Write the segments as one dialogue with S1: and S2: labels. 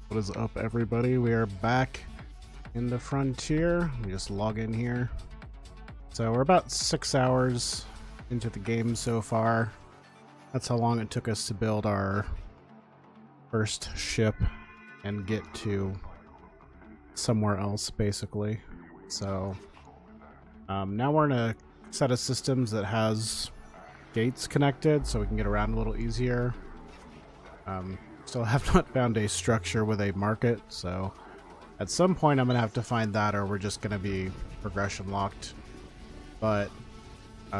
S1: What is up, everybody? We are back in the Frontier. We just log in here. So we're about 6 hours into the game so far. That's how long it took us to build our first ship and get to somewhere else, basically. So now we're in a set of systems that has gates connected, so we can get around a little easier. Still have not found a structure with a market, so at some point I'm gonna have to find that, or we're just gonna be progression locked. But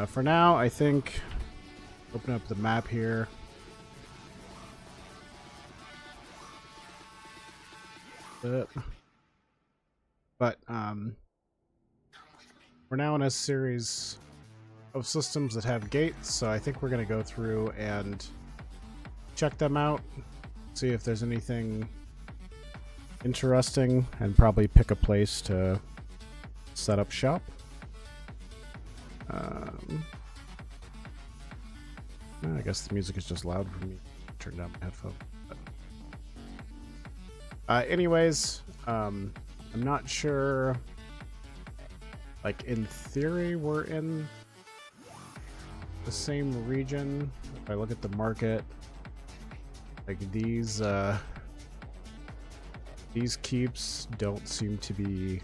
S1: for now, I think open up the map here. But we're now in a series of systems that have gates, so I think we're gonna go through and check them out, see if there's anything interesting, and probably pick a place to set up shop. I guess the music is just loud for me. Turn down my headphone. Anyways, I'm not sure. Like, in theory, we're in the same region. If I look at the market, like these keeps don't seem to be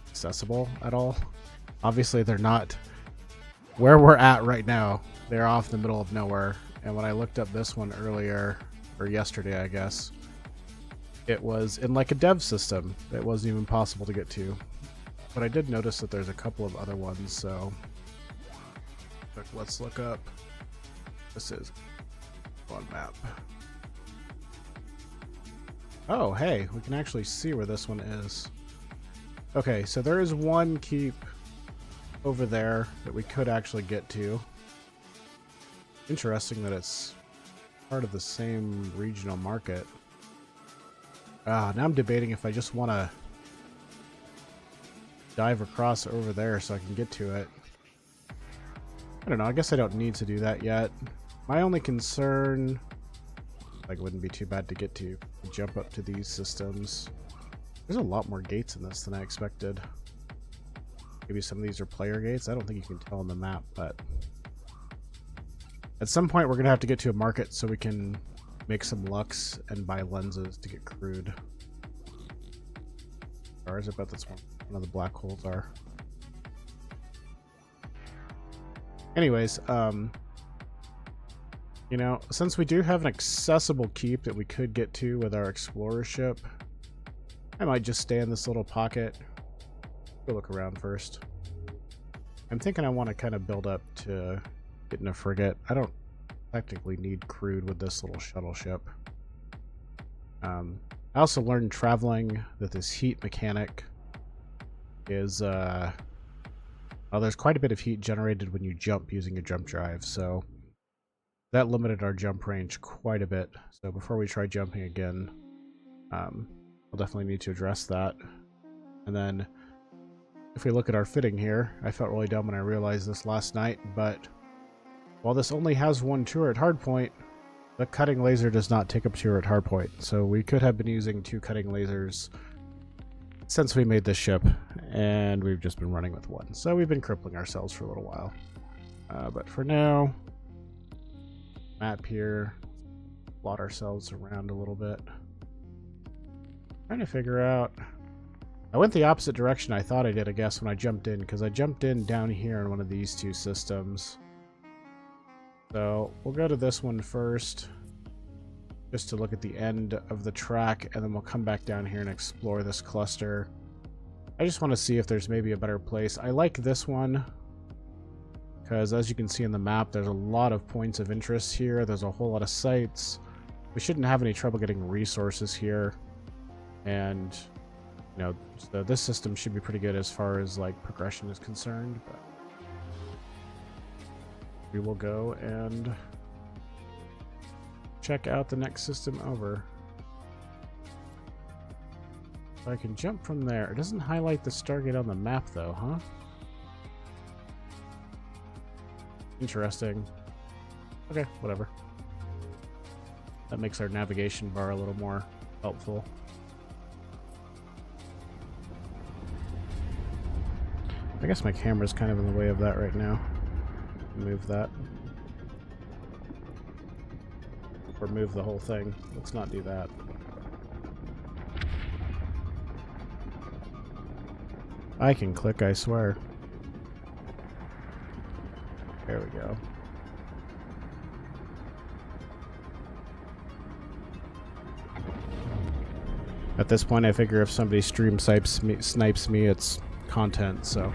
S1: accessible at all. Obviously, they're not where we're at right now. They're off in the middle of nowhere. And when I looked up this one earlier, or yesterday, I guess, it was in like a dev system. It wasn't even possible to get to. But I did notice that there's a couple of other ones, so let's look up. This is on map. Oh, hey, we can actually see where this one is. Okay, so there is one keep over there that we could actually get to. Interesting that it's part of the same regional market. Now I'm debating if I just want to dive across over there so I can get to it. I don't know, I guess I don't need to do that yet. My only concern, like, it wouldn't be too bad to get to jump up to these systems. There's a lot more gates in this than I expected. Maybe some of these are player gates. I don't think you can tell on the map, but at some point we're gonna have to get to a market so we can make some lux and buy lenses to get crude. Or is it about that's one of the black holes are? Anyways, you know, since we do have an accessible keep that we could get to with our explorer ship, I might just stay in this little pocket. Go look around first. I'm thinking I want to kind of build up to getting a frigate. I don't technically need crude with this little shuttle ship. I also learned traveling that this heat mechanic is well, there's quite a bit of heat generated when you jump using a jump drive, so that limited our jump range quite a bit. So before we try jumping again, we'll definitely need to address that. And then if we look at our fitting here, I felt really dumb when I realized this last night, but while this only has one turret hardpoint, the cutting laser does not take up turret hardpoint. So we could have been using 2 cutting lasers since we made this ship, and we've just been running with 1. So we've been crippling ourselves for a little while. But for now, map here, plot ourselves around a little bit. Trying to figure out. I went the opposite direction I thought I did, I guess, when I jumped in, because I jumped in down here in one of these 2 systems. So we'll go to this one first, just to look at the end of the track, and then we'll come back down here and explore this cluster. I just want to see if there's maybe a better place. I like this one, because as you can see in the map, there's a lot of points of interest here. There's a whole lot of sites. We shouldn't have any trouble getting resources here. And, you know, so this system should be pretty good as far as, like, progression is concerned. But we will go and check out the next system over. So I can jump from there. It doesn't highlight the Stargate on the map, though, huh? Interesting. Okay, whatever. That makes our navigation bar a little more helpful. I guess my camera's kind of in the way of that right now. Move that. Or move the whole thing. Let's not do that. I can click, I swear. There we go. At this point, I figure if somebody snipes me, it's content, so.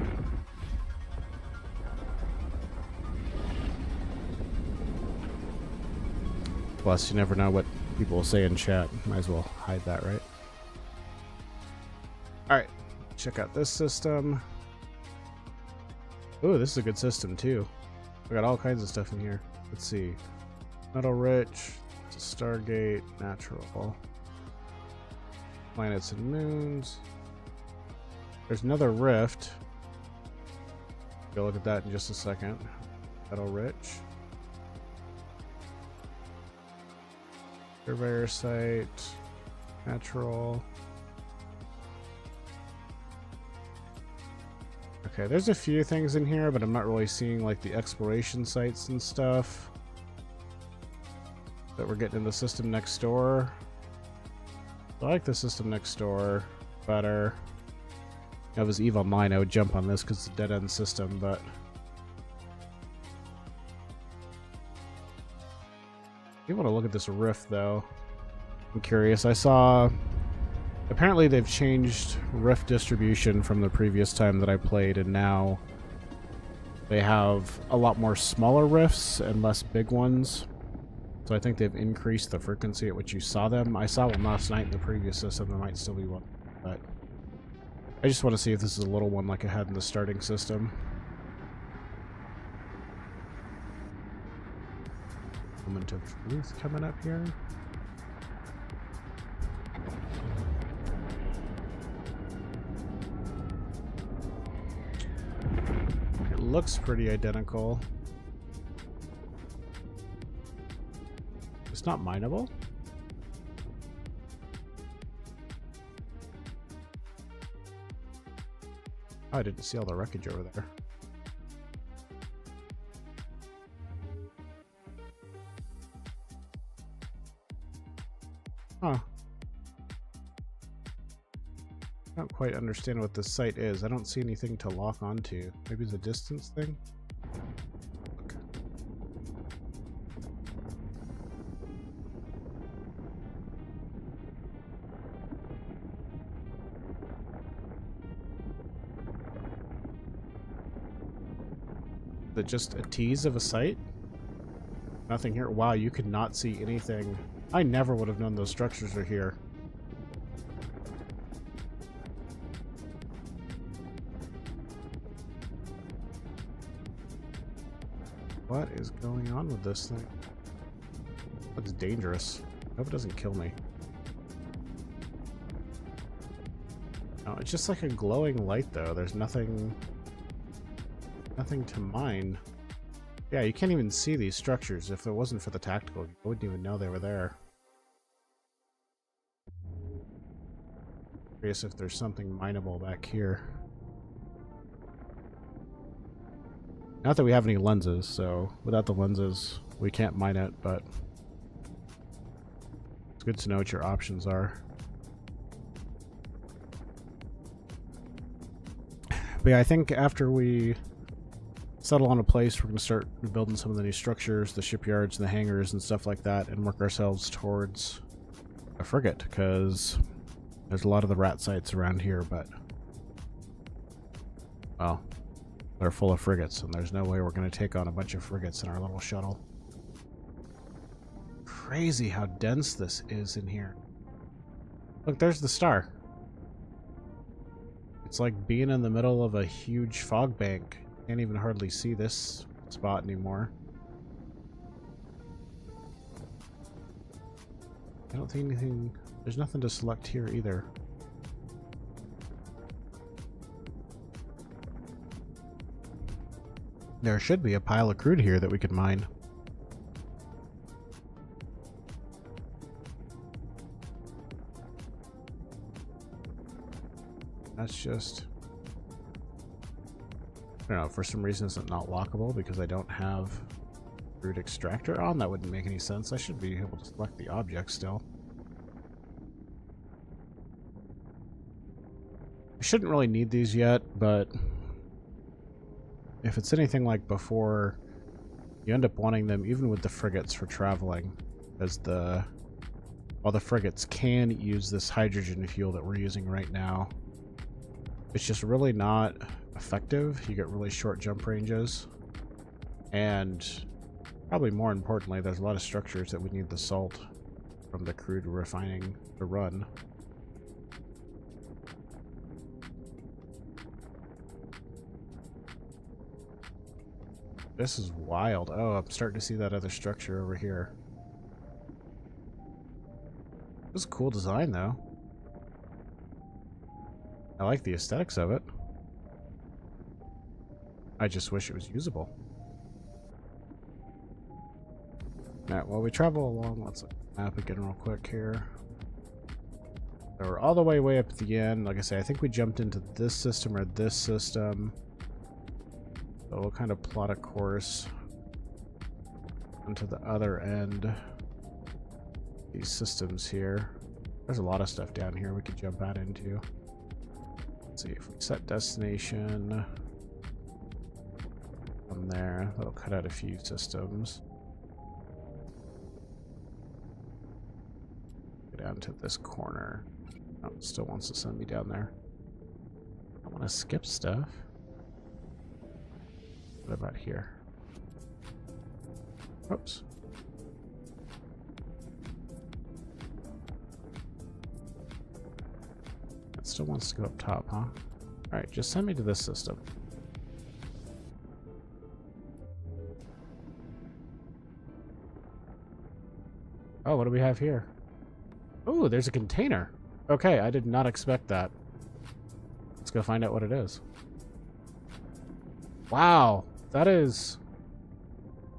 S1: Plus, you never know what people will say in chat. Might as well hide that, right? Alright, check out this system. Ooh, this is a good system, too. We got all kinds of stuff in here. Let's see. Metal Rich, Stargate, Natural. Planets and moons. There's another rift. Go look at that in just a second. Metal Rich. Surveyor site. Natural. Okay, there's a few things in here, but I'm not really seeing like the exploration sites and stuff that we're getting in the system next door. I like the system next door better. If it was EVE Online, I would jump on this because it's a dead-end system, but I want to look at this rift, though. I'm curious. I saw apparently they've changed rift distribution from the previous time that I played, and now they have a lot more smaller rifts and less big ones. So I think they've increased the frequency at which you saw them. I saw one last night in the previous system. There might still be one, but I just want to see if this is a little one like I had in the starting system. Moment of truth coming up here. It looks pretty identical. It's not mineable? Oh, I didn't see all the wreckage over there. Huh. I don't quite understand what this site is. I don't see anything to lock onto. Maybe it's a distance thing? Okay. Is it just a tease of a site? Nothing here? Wow, you could not see anything. I never would have known those structures are here. What is going on with this thing? Looks dangerous. I hope it doesn't kill me. Oh, it's just like a glowing light, though. There's nothing to mine. Yeah, you can't even see these structures. If it wasn't for the tactical, you wouldn't even know they were there. Curious if there's something mineable back here. Not that we have any lenses, so without the lenses, we can't mine it, but it's good to know what your options are. But yeah, I think after we settle on a place, we're going to start building some of the new structures, the shipyards and the hangars and stuff like that, and work ourselves towards a frigate, because there's a lot of the rat sites around here, but well, they're full of frigates, and there's no way we're going to take on a bunch of frigates in our little shuttle. Crazy how dense this is in here. Look, there's the star. It's like being in the middle of a huge fog bank. Can't even hardly see this spot anymore. I don't think anything... There's nothing to select here either. There should be a pile of crude here that we could mine. That's just... I don't know, for some reason it's not lockable because I don't have crude extractor on. That wouldn't make any sense. I should be able to select the object still. I shouldn't really need these yet, but if it's anything like before, you end up wanting them even with the frigates for traveling, as while the frigates can use this hydrogen fuel that we're using right now, it's just really not effective. You get really short jump ranges, and probably more importantly, there's a lot of structures that we need the salt from the crude refining to run. This is wild. Oh, I'm starting to see that other structure over here. This is a cool design, though. I like the aesthetics of it. I just wish it was usable. Alright, while we travel along, let's look at the map again real quick here. So we're all the way up at the end. Like I say, I think we jumped into this system or this system. So we'll kind of plot a course onto the other end. These systems here. There's a lot of stuff down here we could jump out into. Let's see if we set destination from there. That'll cut out a few systems. Go down to this corner. Oh, it still wants to send me down there. I want to skip stuff. What about here? Oops. It still wants to go up top, huh? Alright, just send me to this system. Oh, what do we have here? Oh, there's a container. Okay, I did not expect that. Let's go find out what it is. Wow, that is...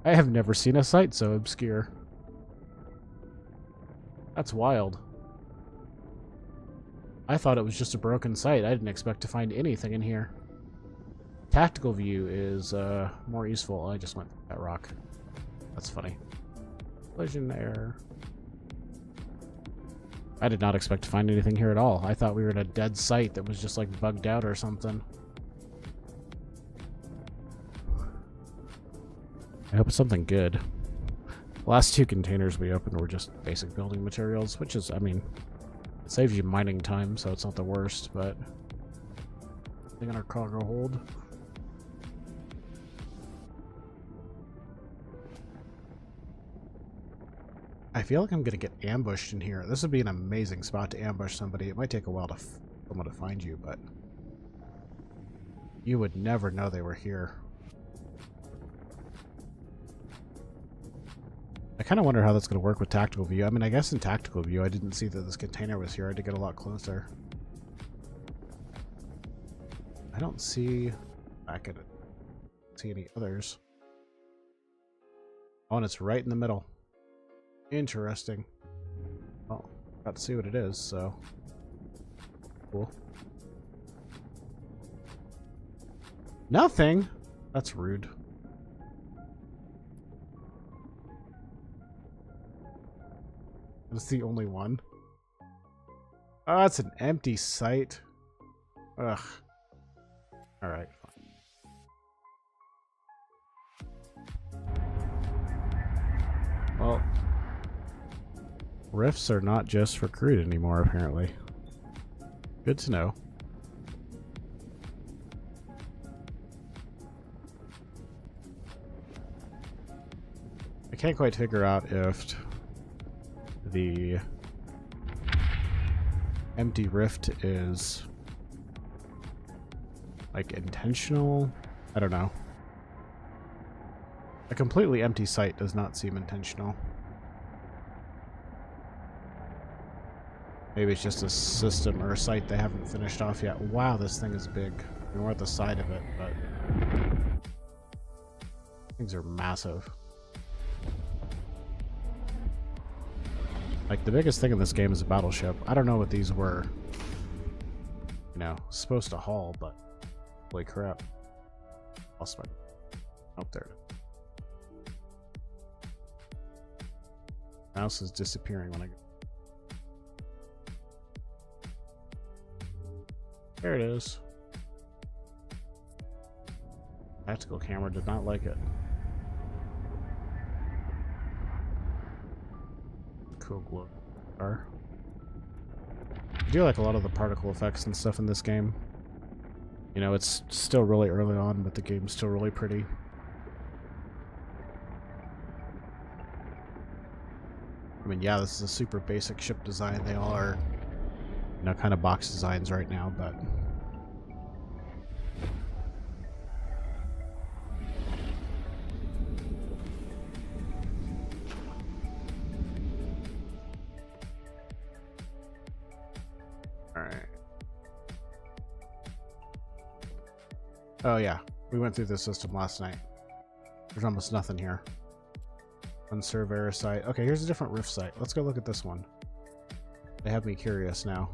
S1: I have never seen a site so obscure. That's wild. I thought it was just a broken site. I didn't expect to find anything in here. Tactical view is more useful. I just went through that rock. That's funny. Collision error. I did not expect to find anything here at all. I thought we were in a dead site that was just like bugged out or something. I hope it's something good. The last two containers we opened were just basic building materials, which is, I mean, it saves you mining time, so it's not the worst, but... Thing on our cargo hold. I feel like I'm gonna get ambushed in here. This would be an amazing spot to ambush somebody. It might take a while for someone to find you, but... You would never know they were here. I kind of wonder how that's going to work with tactical view. I mean, I guess in tactical view, I didn't see that this container was here. I had to get a lot closer. I don't see... back at it. See any others. Oh, and it's right in the middle. Interesting. Well, got to see what it is, so... Cool. Nothing? That's rude. That's the only one. Oh, that's an empty site. Ugh. Alright, fine. Well, rifts are not just for crude anymore, apparently. Good to know. I can't quite figure out if the empty rift is like intentional. I don't know. A completely empty site does not seem intentional. Maybe it's just a system or a site they haven't finished off yet. Wow, this thing is big. We're at the side of it, but things are massive. Like, the biggest thing in this game is a battleship. I don't know what these were, you know, supposed to haul, but holy crap. Lost my... Oh, there it is. Mouse is disappearing when I go. There it is. Tactical camera did not like it. Cool glow bar. I do like a lot of the particle effects and stuff in this game. You know, it's still really early on, but the game's still really pretty. I mean, yeah, this is a super basic ship design. They all are, you know, kind of box designs right now, but... Alright. Oh yeah, we went through this system last night. There's almost nothing here. Unserve error site. Okay, here's a different rift site. Let's go look at this one. They have me curious now.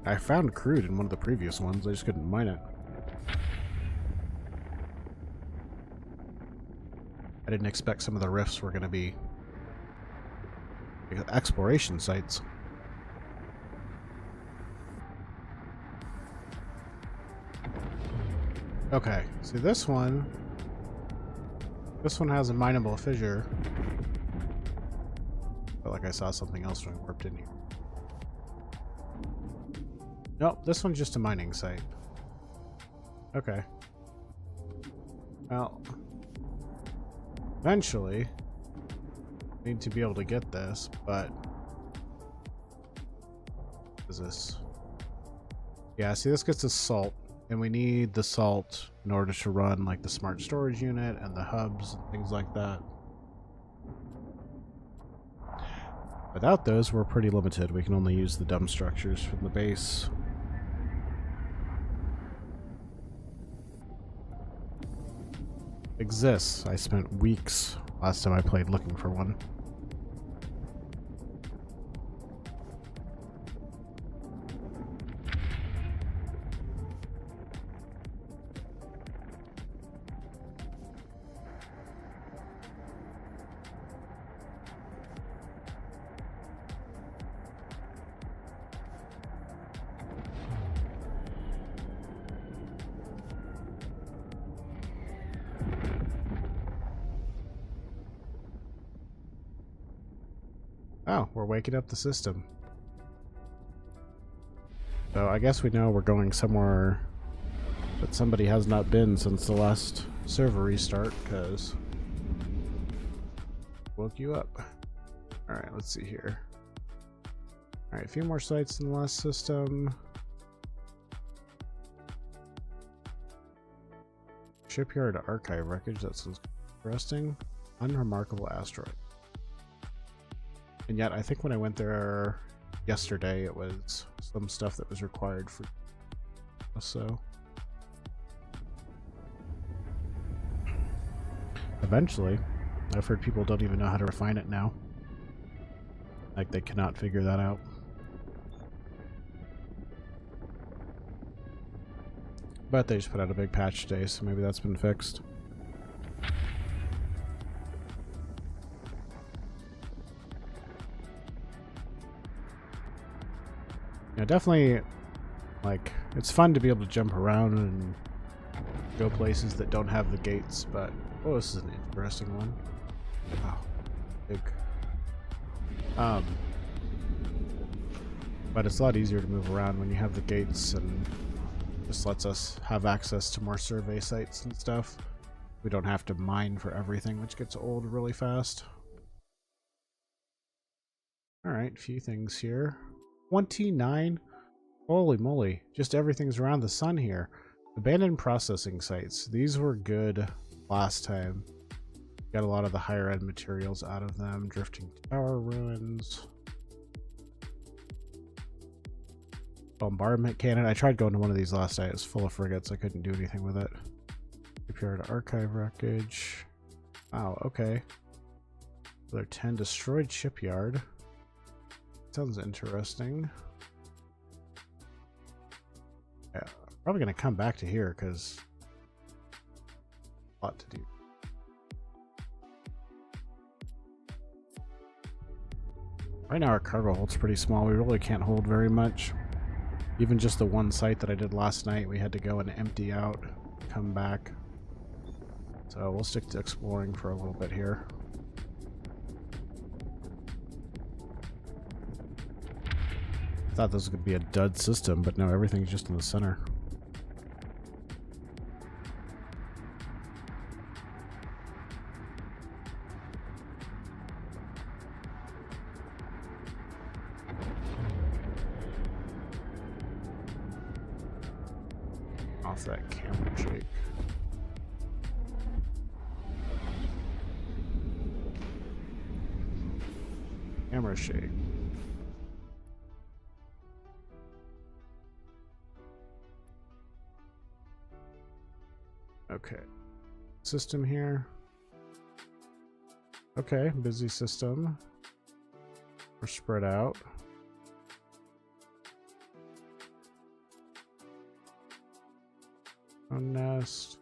S1: I found crude in one of the previous ones. I just couldn't mine it. I didn't expect some of the rifts were going to be exploration sites. Okay, see this one has a mineable fissure. Felt like I saw something else when I warped in here. Nope, this one's just a mining site. Okay. Well, eventually need to be able to get this, but what is this? Yeah, see, this gets us salt, and we need the salt in order to run like the smart storage unit and the hubs and things like that. Without those, we're pretty limited. We can only use the dumb structures from the base. Exists. I spent weeks last time I played looking for one. Oh, we're waking up the system. So I guess we know we're going somewhere that somebody has not been since the last server restart, because woke you up. Alright, let's see here. Alright, a few more sites in the last system. Shipyard archive wreckage, that sounds interesting. Unremarkable asteroid. And yet, I think when I went there yesterday, it was some stuff that was required for... So... Eventually, I've heard people don't even know how to refine it now. Like, they cannot figure that out. But they just put out a big patch today, so maybe that's been fixed. Yeah, definitely, like, it's fun to be able to jump around and go places that don't have the gates, but... Oh, this is an interesting one. Wow. Big. But it's a lot easier to move around when you have the gates, and just lets us have access to more survey sites and stuff. We don't have to mine for everything, which gets old really fast. Alright, a few things here. 29? Holy moly, just everything's around the sun here. Abandoned processing sites. These were good last time. Got a lot of the higher end materials out of them. Drifting tower ruins. Bombardment cannon. I tried going to one of these last night. It was full of frigates. I couldn't do anything with it. Shipyard archive wreckage. Wow, okay. Another 10 destroyed shipyard. Sounds interesting. Yeah, probably gonna come back to here because a lot to do. Right now our cargo hold's pretty small. We really can't hold very much. Even just the one site that I did last night, we had to go and empty out, come back. So we'll stick to exploring for a little bit here. I thought this was going to be a dud system, but no, everything's just in the center. Off that camera shake. Camera shake. Okay. System here. Okay, busy system. We're spread out. Nest.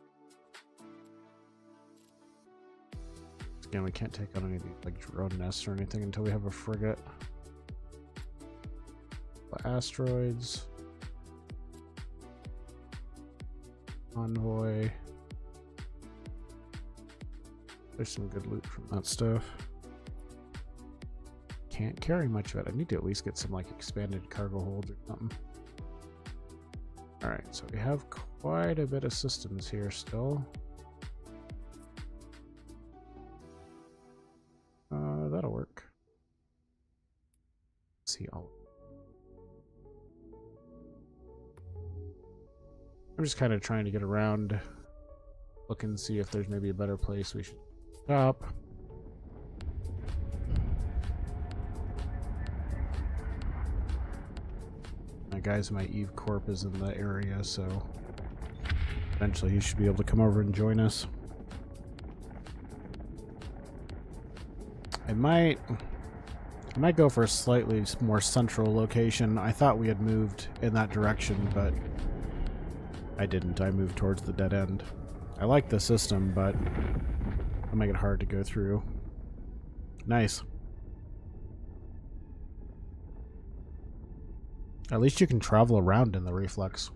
S1: Again, we can't take on any of these like drone nests or anything until we have a frigate. Asteroids. Envoy. There's some good loot from that stuff. Can't carry much of it. I need to at least get some like expanded cargo holds or something. Alright, so we have quite a bit of systems here still. That'll work. Let's see all. I'm just kind of trying to get around, look and see if there's maybe a better place we should stop. Guys, my Eve Corp is in the area, so eventually he should be able to come over and join us. I might go for a slightly more central location. I thought we had moved in that direction, but I didn't. I moved towards the dead end. I like the system, but it'll make it hard to go through. Nice. At least you can travel around in the reflex.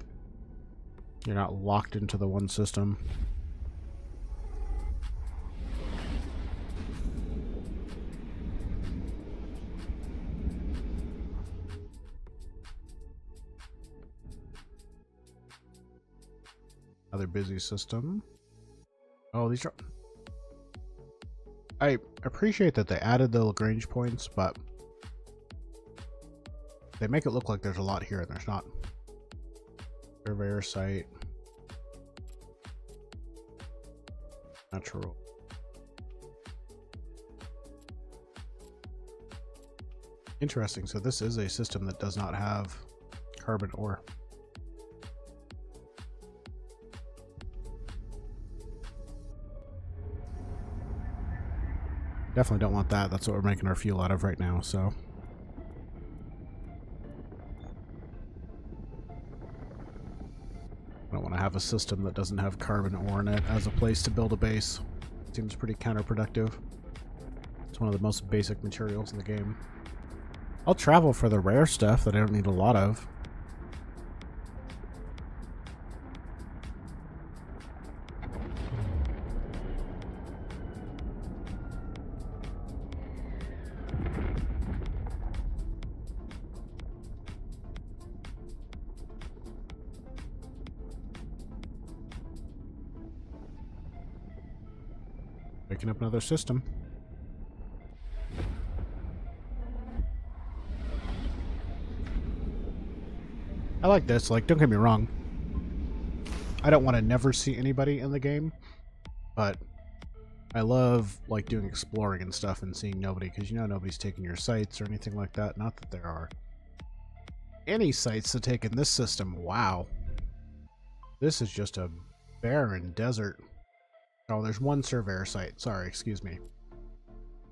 S1: You're not locked into the one system. Another busy system. Oh, these are... I appreciate that they added the Lagrange points, but they make it look like there's a lot here and there's not. Surveyor site. Natural. Interesting. So this is a system that does not have carbon ore. Definitely don't want that. That's what we're making our fuel out of right now, so. I don't want to have a system that doesn't have carbon ore in it as a place to build a base. Seems pretty counterproductive. It's one of the most basic materials in the game. I'll travel for the rare stuff that I don't need a lot of. Picking up another system. I like this. Like, don't get me wrong. I don't want to never see anybody in the game, but I love like doing exploring and stuff and seeing nobody, because you know nobody's taking your sites or anything like that. Not that there are any sites to take in this system. Wow. This is just a barren desert. Oh, there's one surveyor site. Sorry, excuse me.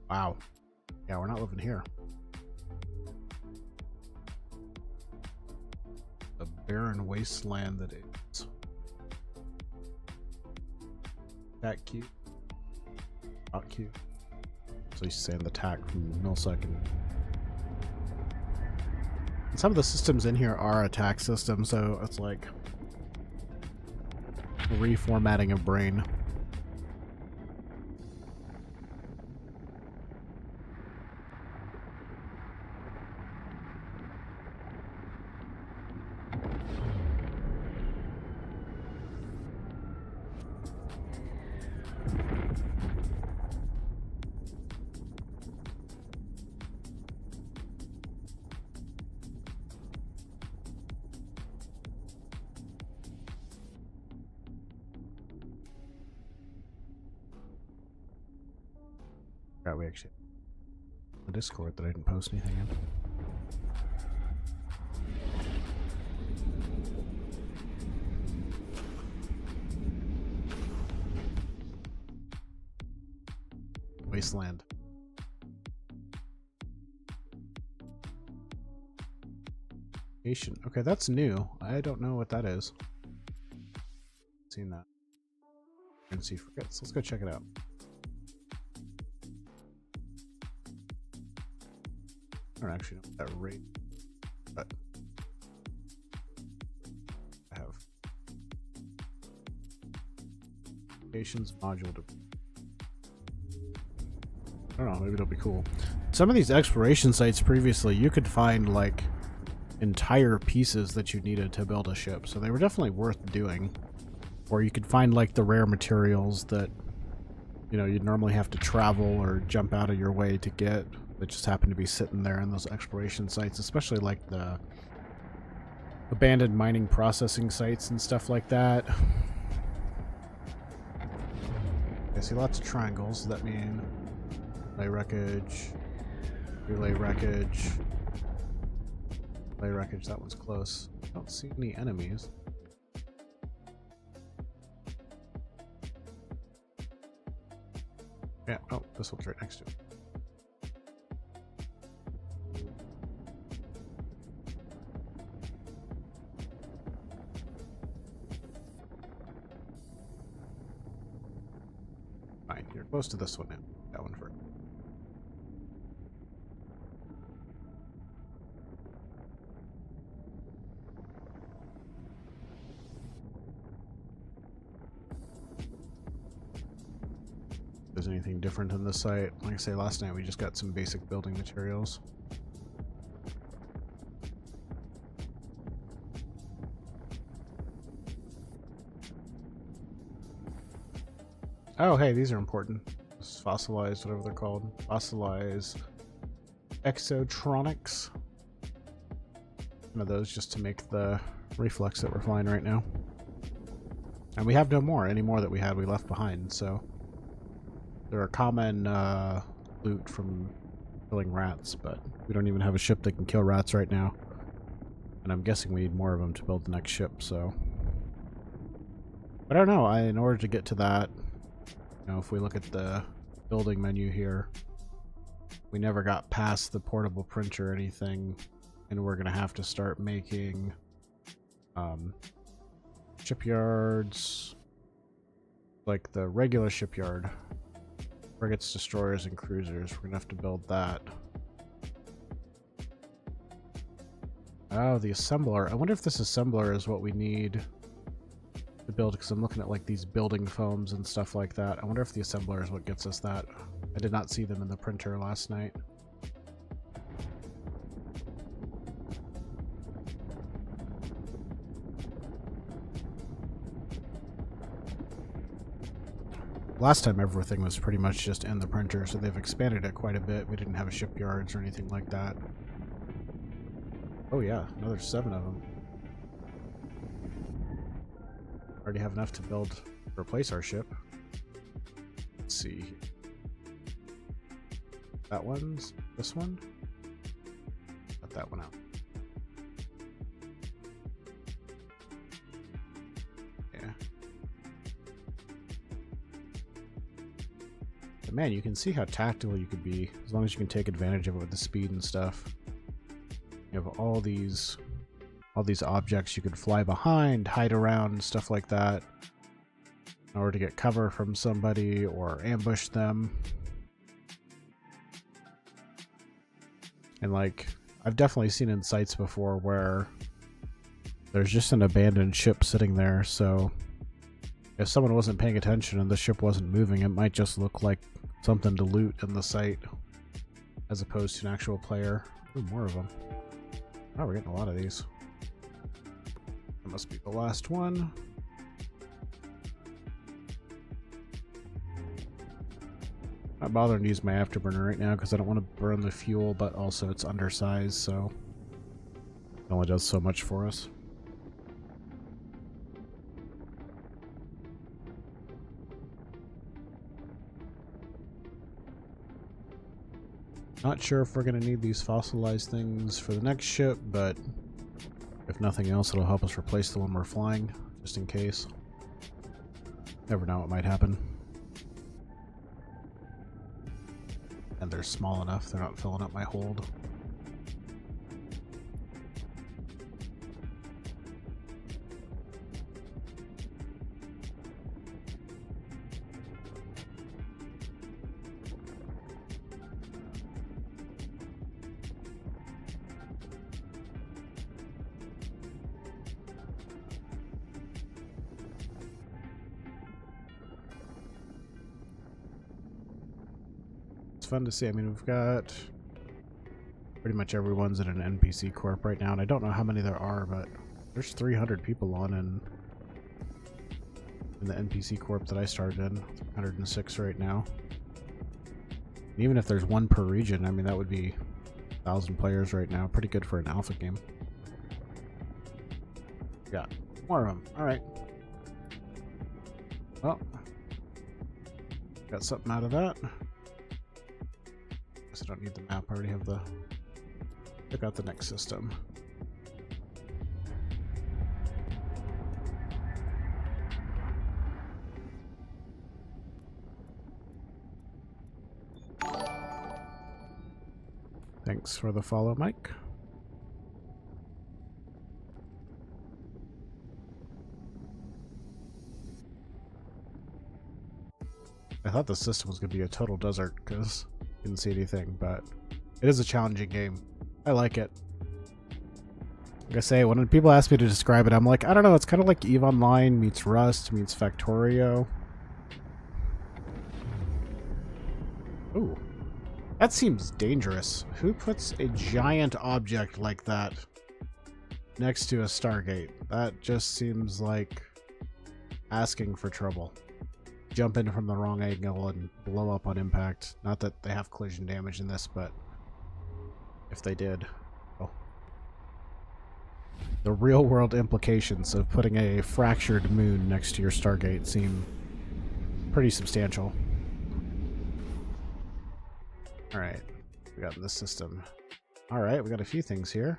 S1: Wow. Yeah, we're not living here. A barren wasteland that is. Tack cube. Dot cube. So he's saying the tack from millisecond. And some of the systems in here are attack systems, so it's like reformatting a brain. God, we actually have a Discord that I didn't post anything in. Wasteland. Okay, that's new. I don't know what that is. Seen that. Currency forgets. Let's go check it out. I don't actually know what that rate, but I have applications module to. I don't know, maybe it'll be cool. Some of these exploration sites previously, you could find like entire pieces that you needed to build a ship, so they were definitely worth doing. Or you could find like the rare materials that, you know, you'd normally have to travel or jump out of your way to get, that just happen to be sitting there in those exploration sites, especially like the abandoned mining processing sites and stuff like that. I see lots of triangles. Does that mean relay wreckage, relay wreckage, relay wreckage? That one's close. I don't see any enemies. Yeah, oh, this one's right next to it. Fine, you're close to this one now. That one first. If there's anything different on this site, like I say, last night we just got some basic building materials. Oh, hey, these are important. This is fossilized, whatever they're called. Fossilized exotronics. One of those just to make the reflex that we're flying right now. And we have no more. Any more that we had, we left behind, so. They're a common loot from killing rats, but we don't even have a ship that can kill rats right now. And I'm guessing we need more of them to build the next ship, so. But I don't know, in order to get to that, you know, if we look at the building menu here, we never got past the portable printer or anything, and we're gonna have to start making shipyards, like the regular shipyard. Frigates, destroyers, and cruisers. We're gonna have to build that. Oh, the assembler. I wonder if this assembler is what we need to build, because I'm looking at like these building foams and stuff like that. I wonder if the assembler is what gets us that. I did not see them in the printer last night. Last time everything was pretty much just in the printer, so they've expanded it quite a bit. We didn't have shipyards or anything like that. Oh yeah, another 7 of them. Already have enough to build, replace our ship. Let's see. That one's, this one? Cut that one out. Yeah. But man, you can see how tactical you could be, as long as you can take advantage of it with the speed and stuff. You have all these all these objects you could fly behind, hide around, stuff like that, in order to get cover from somebody or ambush them. And like, I've definitely seen in sites before where there's just an abandoned ship sitting there, so if someone wasn't paying attention and the ship wasn't moving, it might just look like something to loot in the site, as opposed to an actual player. Ooh, more of them. Oh, we're getting a lot of these. That must be the last one. Not bothering to use my afterburner right now because I don't want to burn the fuel, but also it's undersized, so it only does so much for us. Not sure if we're going to need these fossilized things for the next ship, but if nothing else, it'll help us replace the one we're flying, just in case. Never know what might happen. And they're small enough, they're not filling up my hold. Fun to see. I mean, we've got pretty much everyone's in an NPC corp right now, and I don't know how many there are, but there's 300 people on in the NPC corp that I started in. 106 right now. And even if there's one per region, I mean, that would be 1,000 players right now. Pretty good for an alpha game. Yeah, more of them. All right. Well, got something out of that. I don't need the map. I already have the... Check out the next system. Thanks for the follow, Mike. I thought the system was going to be a total desert because didn't see anything, but it is a challenging game. I like it. Like I say, when people ask me to describe it, I'm like, I don't know, it's kind of like EVE Online meets Rust meets Factorio. Ooh. That seems dangerous. Who puts a giant object like that next to a Stargate? That just seems like asking for trouble. Jump in from the wrong angle and blow up on impact. Not that they have collision damage in this, but if they did. Oh. The real world implications of putting a fractured moon next to your Stargate seem pretty substantial. Alright, we got in this system. Alright, we got a few things here.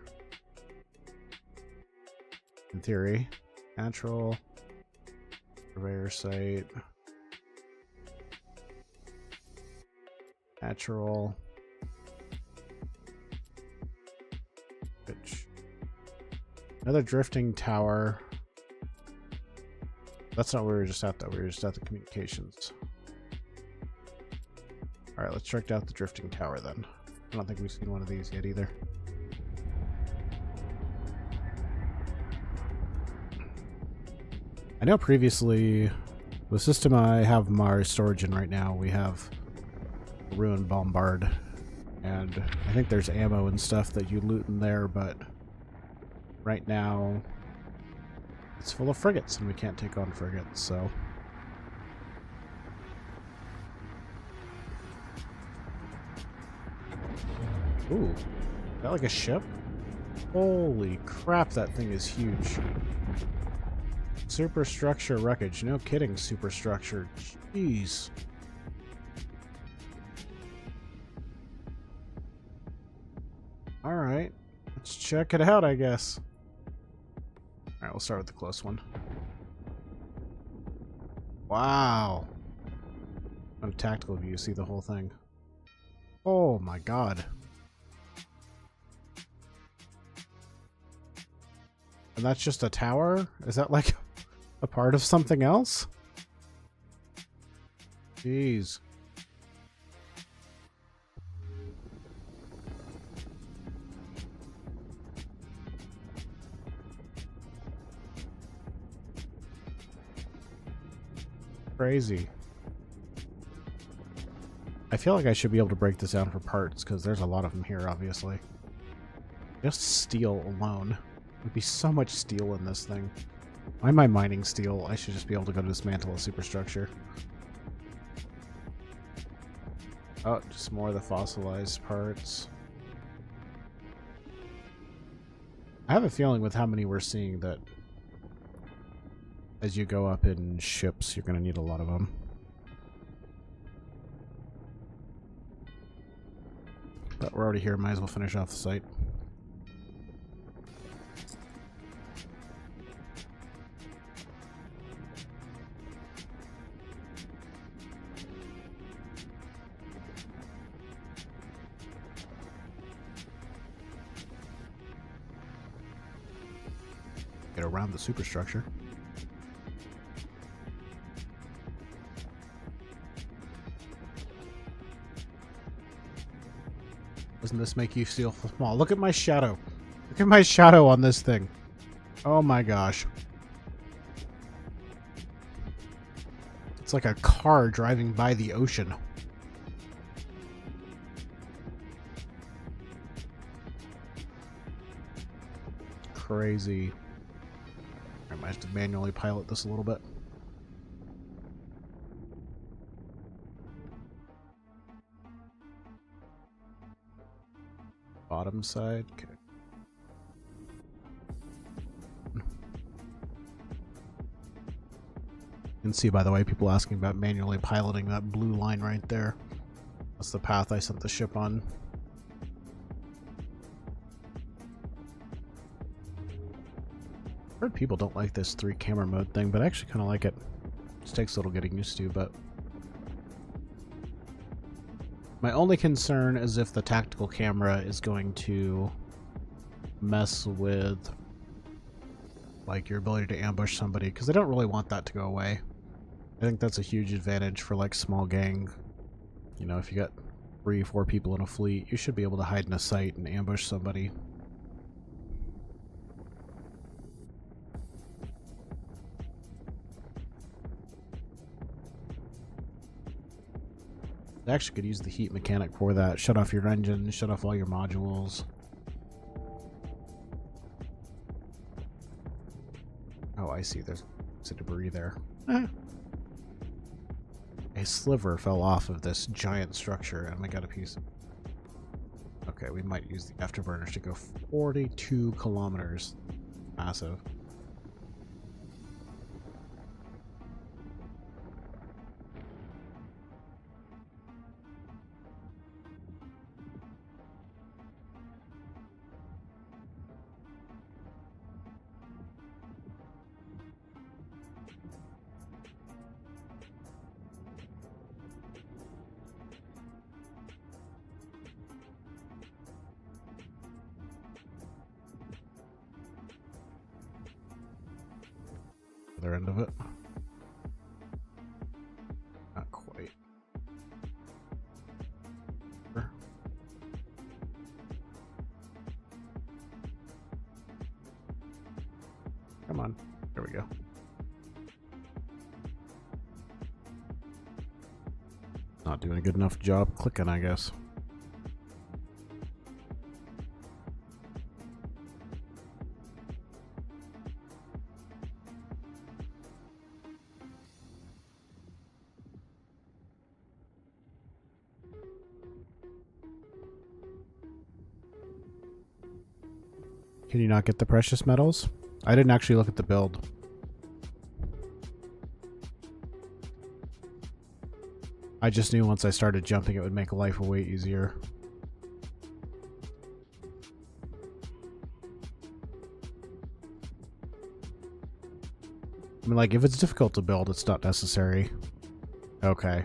S1: In theory. Natural. Surveyor site. Natural. Which another drifting tower. That's not where we were just at though. We were just at the communications. Alright, let's check out the drifting tower then. I don't think we've seen one of these yet either. I know previously the system I have Mars storage in right now, we have Ruin Bombard, and I think there's ammo and stuff that you loot in there, but right now it's full of frigates and we can't take on frigates, so ooh, is that like a ship? Holy crap, that thing is huge. Superstructure wreckage, no kidding, superstructure, jeez. Alright, let's check it out, I guess. Alright, we'll start with the close one. Wow. On a tactical view, you see the whole thing. Oh my god. And that's just a tower? Is that like a part of something else? Jeez. Crazy. I feel like I should be able to break this down for parts, because there's a lot of them here, obviously. Just steel alone. There'd be so much steel in this thing. Why am I mining steel? I should just be able to go dismantle a superstructure. Oh, just more of the fossilized parts. I have a feeling with how many we're seeing that as you go up in ships, you're going to need a lot of them. But we're already here, might as well finish off the site. Get around the superstructure. Doesn't this make you feel small? Look at my shadow. Look at my shadow on this thing. Oh my gosh. It's like a car driving by the ocean. Crazy. I might have to manually pilot this a little bit. Bottom side. Okay. You can see, by the way, people asking about manually piloting that blue line right there. That's the path I sent the ship on. I've heard people don't like this 3-camera mode thing, but I actually kind of like it. Just takes a little getting used to, but... My only concern is if the tactical camera is going to mess with like your ability to ambush somebody, because I don't really want that to go away. I think that's a huge advantage for like small gang. You know, if you got 3 or 4 people in a fleet, you should be able to hide in a site and ambush somebody. I actually could use the heat mechanic for that. Shut off your engine, shut off all your modules. Oh, I see. There's some debris there. A sliver fell off of this giant structure, and we got a piece. Okay, we might use the afterburners to go 42 kilometers. Massive. Other end of it. Not quite. Come on. There we go. Not doing a good enough job clicking, I guess. Can you not get the precious metals? I didn't actually look at the build. I just knew once I started jumping it would make life way easier. I mean, like, if it's difficult to build, it's not necessary. Okay.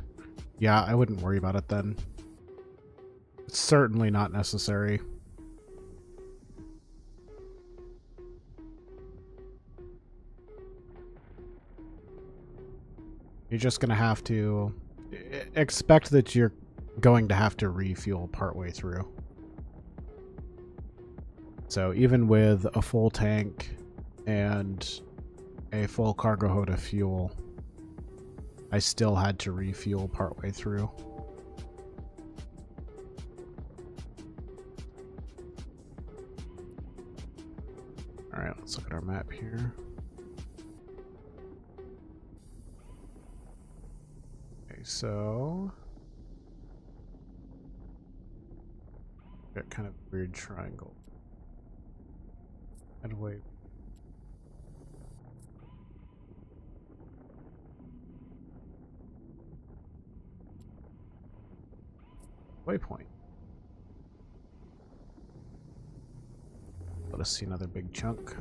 S1: Yeah, I wouldn't worry about it then. It's certainly not necessary. You're just going to have to expect that you're going to have to refuel partway through. So even with a full tank and a full cargo hold of fuel, I still had to refuel partway through. Alright, let's look at our map here. Okay, so got kind of a weird triangle. And wait. Waypoint. Let us see another big chunk.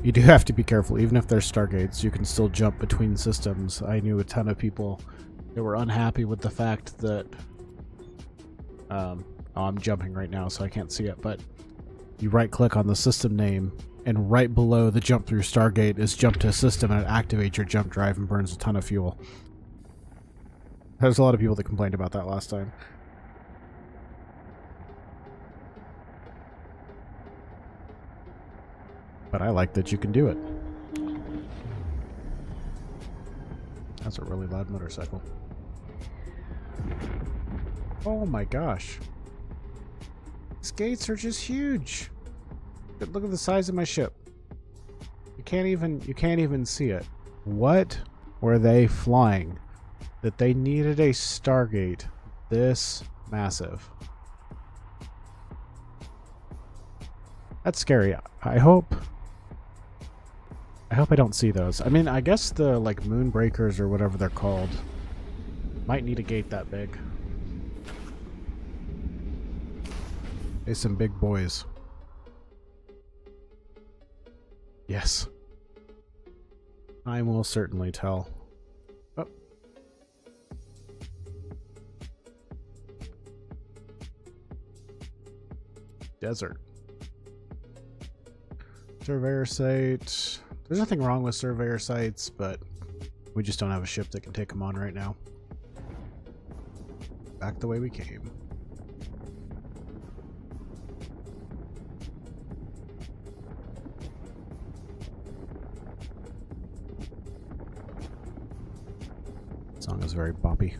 S1: You do have to be careful. Even if there's stargates, you can still jump between systems. I knew a ton of people that were unhappy with the fact that oh, I'm jumping right now, so I can't see it, but you right-click on the system name, and right below the jump through Stargate is jump to a system, and it activates your jump drive and burns a ton of fuel. There's a lot of people that complained about that last time. But I like that you can do it. That's a really loud motorcycle. Oh my gosh. These gates are just huge. Look at the size of my ship. You can't even see it. What were they flying that they needed a Stargate this massive? That's scary. I hope I don't see those. I mean, I guess the like moonbreakers or whatever they're called might need a gate that big. There's some big boys. Yes. Time will certainly tell. Oh. Desert. Surveyor site. There's nothing wrong with surveyor sites, but we just don't have a ship that can take them on right now. Back the way we came. Song is very boppy.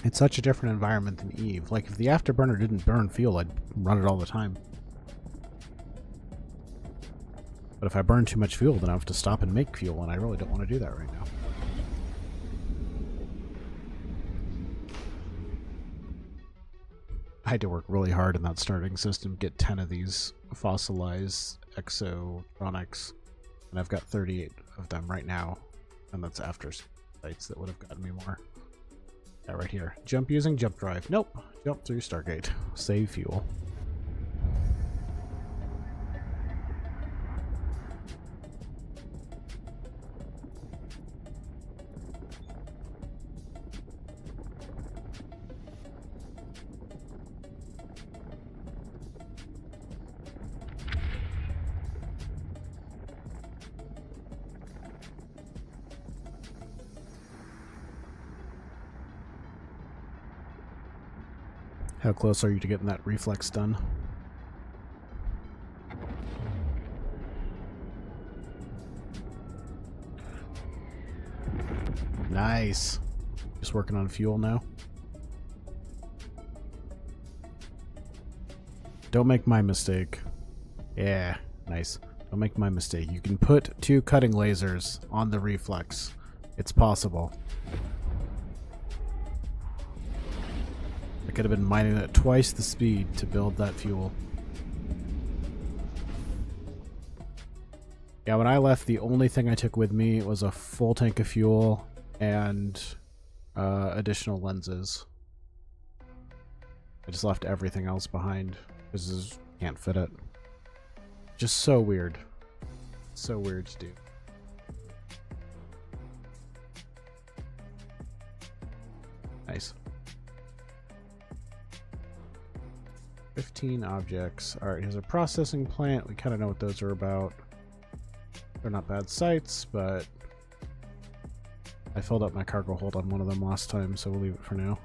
S1: It's such a different environment than Eve. Like, if the afterburner didn't burn fuel, I'd run it all the time. But if I burn too much fuel, then I have to stop and make fuel, and I really don't want to do that right now. I had to work really hard in that starting system, get 10 of these fossilized exotronics, and I've got 38 of them right now, and that's after sites that would have gotten me more. Yeah, right here. Jump using jump drive. Nope. Jump through Stargate. Save fuel. How close are you to getting that reflex done? Nice. Just working on fuel now. Don't make my mistake. Yeah, nice. Don't make my mistake. You can put 2 cutting lasers on the reflex. It's possible. I could have been mining at twice the speed to build that fuel. Yeah, when I left, the only thing I took with me was a full tank of fuel and additional lenses. I just left everything else behind because can't fit it. Just so weird. So weird to do. Nice. 15 objects. Alright, here's a processing plant. We kind of know what those are about. They're not bad sites, but I filled up my cargo hold on one of them last time, so we'll leave it for now.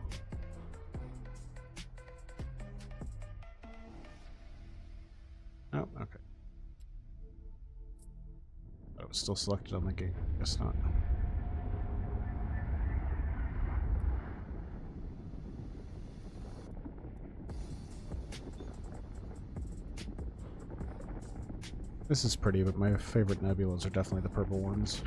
S1: Oh, okay. I was still selected on the gate. Guess not. This is pretty, but my favorite nebulas are definitely the purple ones.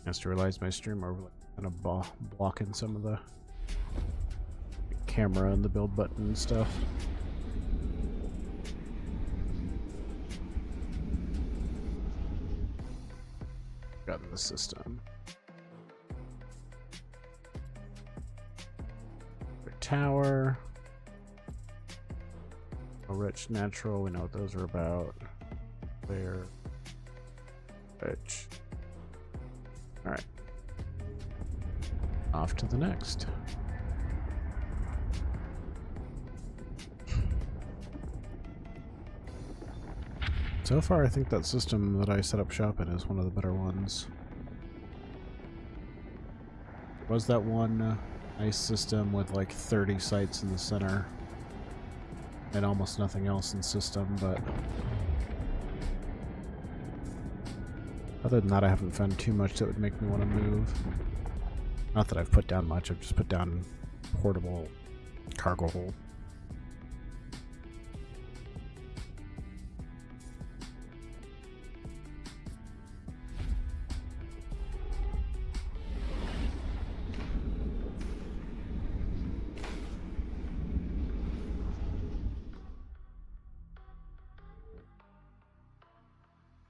S1: I just realized my stream overlay kind of blocking some of the camera and the build button and stuff. Got in the system. Tower. Rich, natural, we know what those are about. Clear. Rich. Alright. Off to the next. So far, I think that system that I set up shop in is one of the better ones. Was that one nice system with like 30 sites in the center and almost nothing else in system, but other than that, I haven't found too much that would make me want to move. Not that I've put down much, I've just put down portable cargo hold.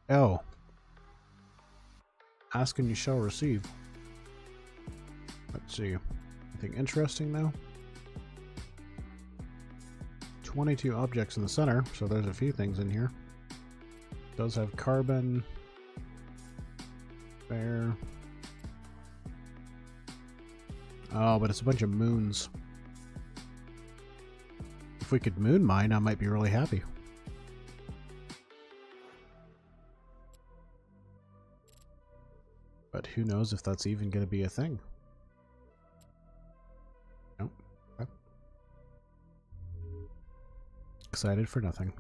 S1: Oh. Ask and you shall receive. Let's see. Anything interesting though? 22 objects in the center, so there's a few things in here. Does have carbon. Fair. Oh, but it's a bunch of moons. If we could moon mine, I might be really happy. But who knows if that's even going to be a thing. Nope. Okay. Excited for nothing.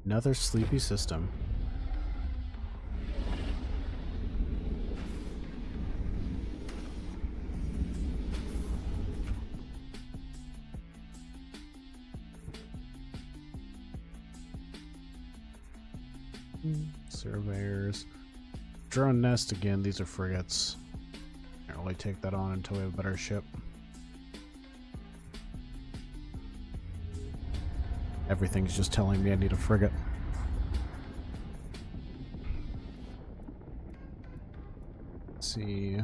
S1: Another sleepy system. Surveyors. Drone nest again, these are frigates. Can't really take that on until we have a better ship. Everything's just telling me I need a frigate. Let's see. I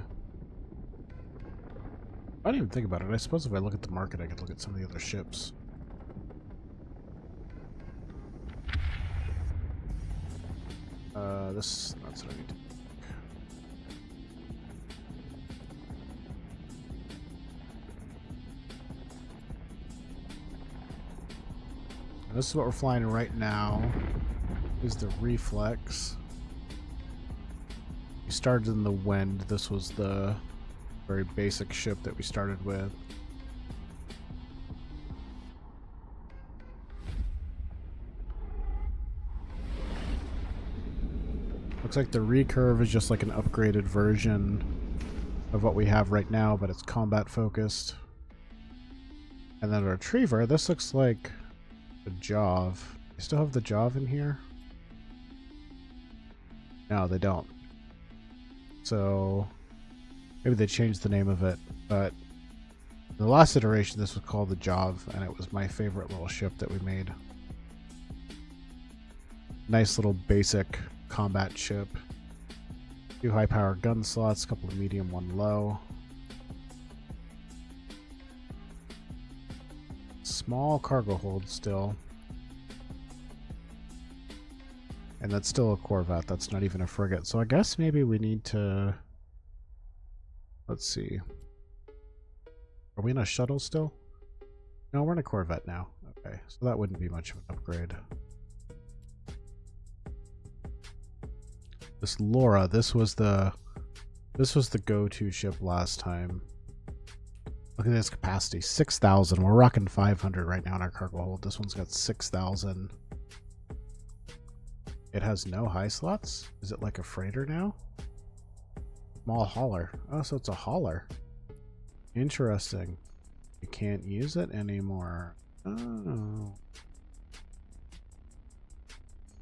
S1: didn't even think about it. I suppose if I look at the market, I could look at some of the other ships. That's what I need to. This is what we're flying right now. Is the Reflex. We started in the Wind. This was the very basic ship that we started with. Looks like the Recurve is just like an upgraded version of what we have right now, but it's combat focused. And then the Retriever, this looks like the Jav. They still have the Jav in here? No, they don't. So maybe they changed the name of it, but the last iteration this was called the Jav, and it was my favorite little ship that we made. Nice little basic combat ship. 2 high power gun slots, a couple of medium, 1 low. Small cargo hold still. And that's still a Corvette, that's not even a frigate. So I guess maybe we need to... Let's see. Are we in a shuttle still? No, we're in a Corvette now. Okay, so that wouldn't be much of an upgrade. This Laura, this was the go-to ship last time. Look at this capacity, 6,000. We're rocking 500 right now in our cargo hold. This one's got 6,000. It has no high slots? Is it like a freighter now? Small hauler. Oh, so it's a hauler. Interesting. You can't use it anymore. Oh.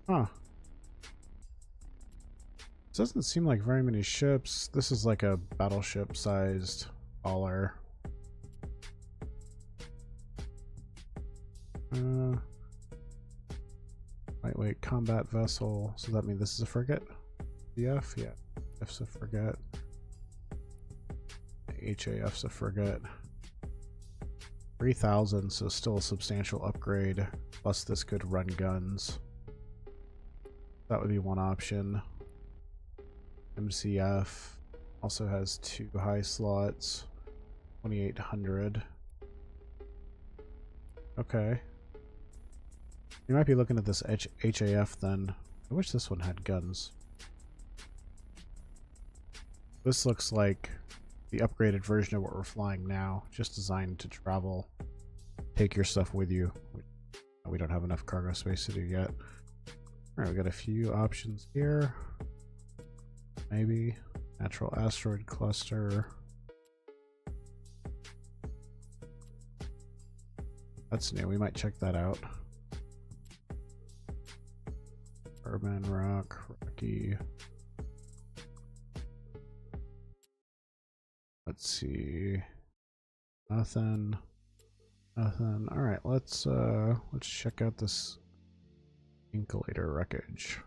S1: Huh. This doesn't seem like very many ships. This is like a battleship-sized hauler. Lightweight combat vessel. So that means this is a frigate? BF? Yeah. F's a frigate. HAF's a frigate. 3,000, so still a substantial upgrade. Plus this could run guns. That would be one option. MCF also has 2 high slots. 2,800. Okay. You might be looking at this HAF then. I wish this one had guns. This looks like the upgraded version of what we're flying now, just designed to travel. Take your stuff with you. We don't have enough cargo space to do yet. Alright, we got a few options here. Maybe natural asteroid cluster. That's new, we might check that out. Urban rock, rocky. Let's see. Nothing. Nothing. Alright, let's check out this Inculator wreckage.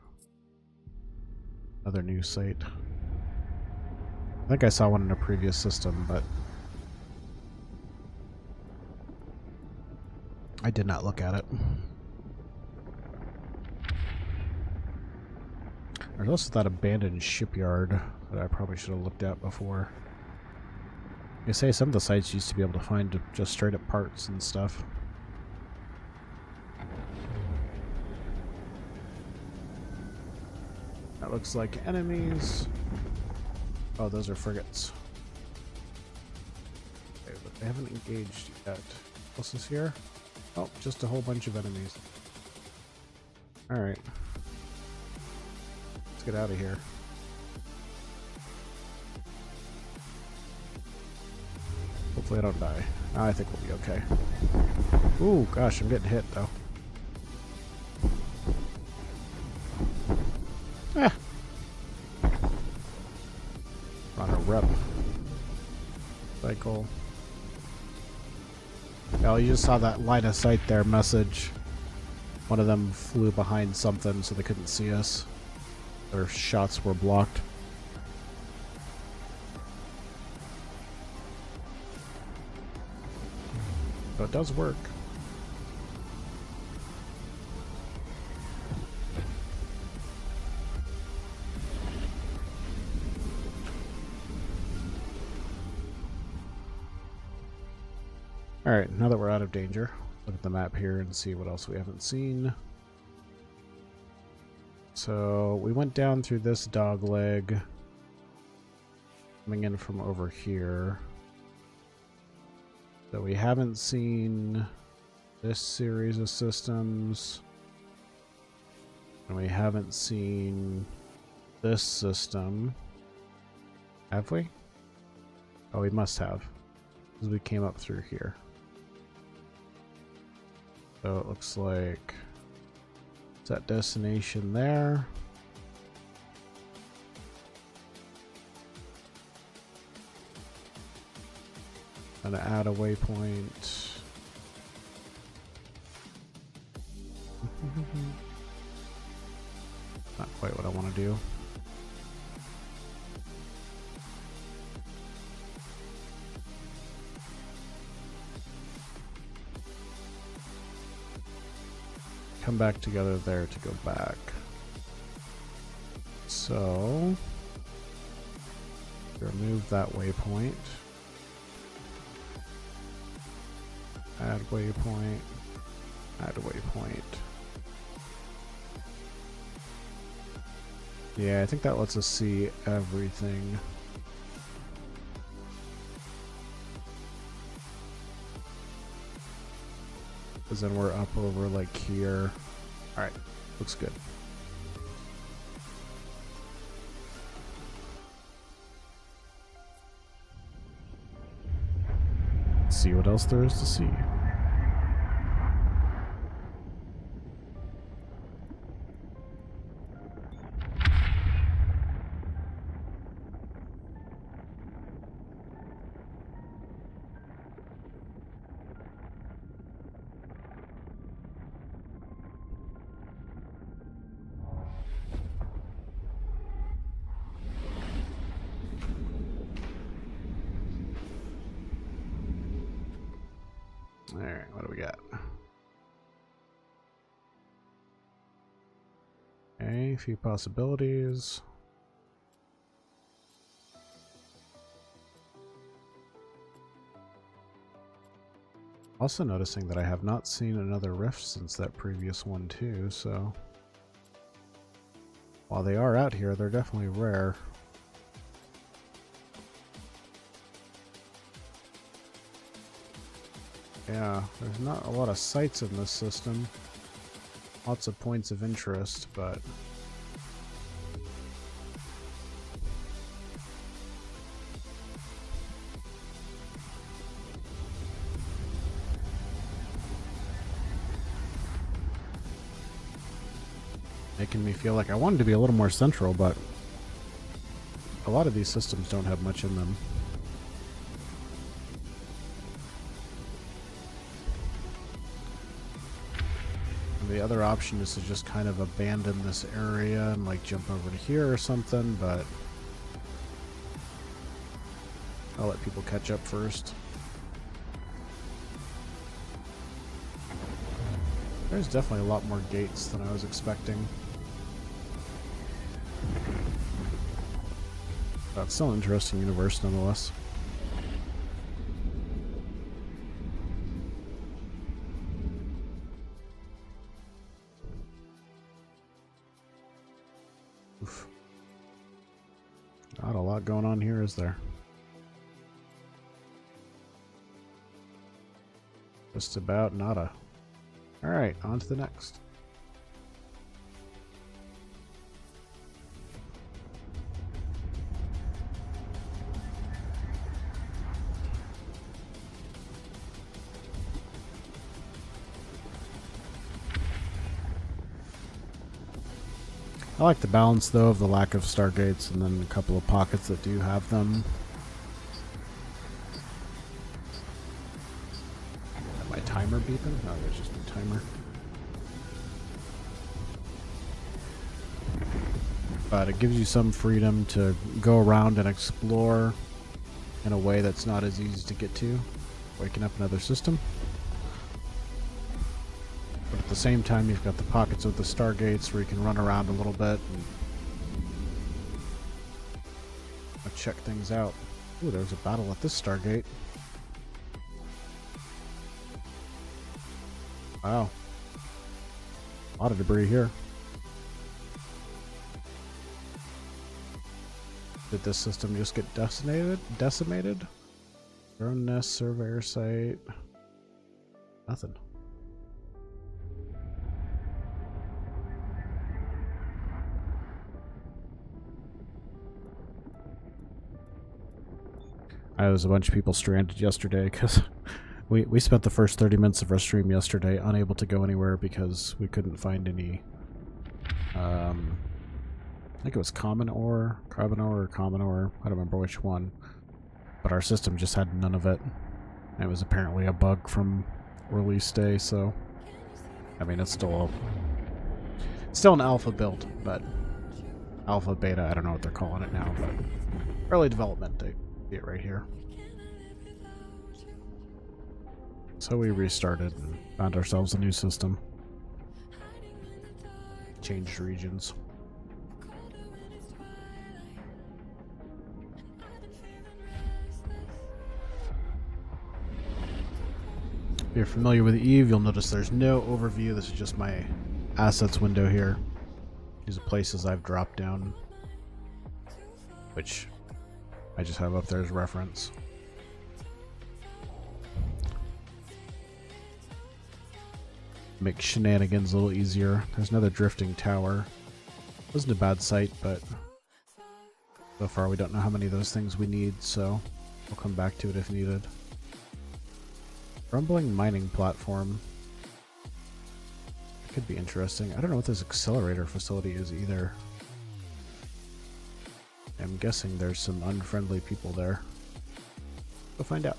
S1: Another new site. I think I saw one in a previous system, but I did not look at it. There's also that abandoned shipyard that I probably should have looked at before. You say some of the sites used to be able to find just straight up parts and stuff. That looks like enemies. Oh, those are frigates. Okay, but they haven't engaged yet. What else is here? Oh, just a whole bunch of enemies. Alright. Let's get out of here. Hopefully I don't die. I think we'll be okay. Ooh, gosh, I'm getting hit though. Ah. On a rep. Cycle. Oh, you just saw that line of sight there message. One of them flew behind something so they couldn't see us. Their shots were blocked. So it does work. Alright, now that we're out of danger, look at the map here and see what else we haven't seen. So we went down through this dog leg, coming in from over here. So we haven't seen this series of systems, and we haven't seen this system. Have we? Oh, we must have, because we came up through here. So it looks like set destination there. Gonna add a waypoint. Not quite what I want to do. Come back together there to go back. So remove that waypoint. Add waypoint. Add waypoint. Yeah, I think that lets us see everything. Because then we're up over like here. Alright, looks good. Let's see what else there is to see. Alright, what do we got? Okay, a few possibilities. Also noticing that I have not seen another rift since that previous one too, so while they are out here, they're definitely rare. Yeah, there's not a lot of sites in this system. Lots of points of interest, but making me feel like I wanted to be a little more central, but a lot of these systems don't have much in them. The other option is to just kind of abandon this area and like jump over to here or something, but I'll let people catch up first. There's definitely a lot more gates than I was expecting. But still an interesting universe nonetheless. Oof. Not a lot going on here, is there? Just about nada. Alright, on to the next. I like the balance, though, of the lack of stargates and then a couple of pockets that do have them. Is my timer beeping? No, there's just a timer. But it gives you some freedom to go around and explore in a way that's not as easy to get to. Waking up another system. But at the same time, you've got the pockets with the stargates where you can run around a little bit and check things out. Ooh, there's a battle at this stargate. Wow. A lot of debris here. Did this system just get decimated? Drone nest, surveyor site. Nothing. I was a bunch of people stranded yesterday because we spent the first 30 minutes of our stream yesterday unable to go anywhere because we couldn't find any I think it was carbon ore or common ore. I don't remember which one. But our system just had none of it. And it was apparently a bug from release day, so I mean it's still an alpha build, but alpha, beta, I don't know what they're calling it now, but early development, they see it right here. So we restarted and found ourselves a new system. Changed regions. If you're familiar with Eve, you'll notice there's no overview. This is just my assets window here. These are places I've dropped down, which I just have up there as reference. Make shenanigans a little easier. There's another drifting tower. Wasn't a bad site, but so far we don't know how many of those things we need, so we'll come back to it if needed. Rumbling mining platform. Could be interesting. I don't know what this accelerator facility is either. I'm guessing there's some unfriendly people there. We'll find out.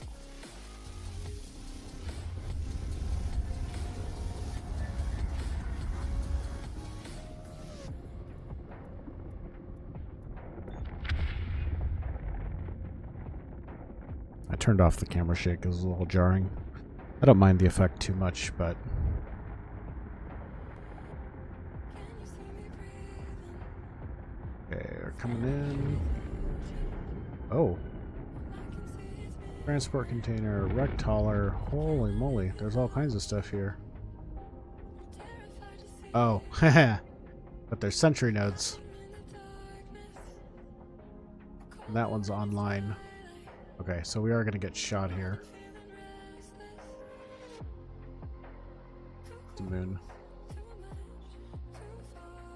S1: I turned off the camera shake because it was a little jarring. I don't mind the effect too much, but okay, we're coming in. Oh. Transport container, wreck hauler. Holy moly, there's all kinds of stuff here. Oh, but there's sentry nodes. And that one's online. Okay, so we are going to get shot here. The moon.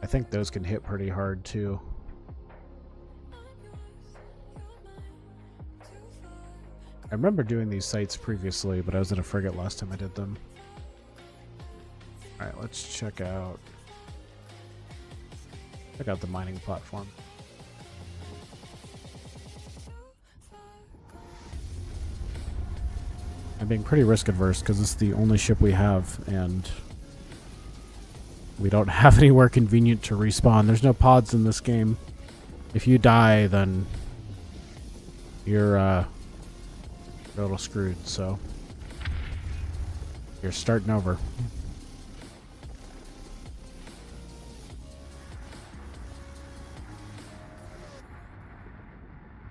S1: I think those can hit pretty hard too. I remember doing these sites previously, but I was in a frigate last time I did them. Alright, let's check out the mining platform. I'm being pretty risk adverse because it's the only ship we have, and we don't have anywhere convenient to respawn. There's no pods in this game. If you die, then you're a little screwed, so you're starting over.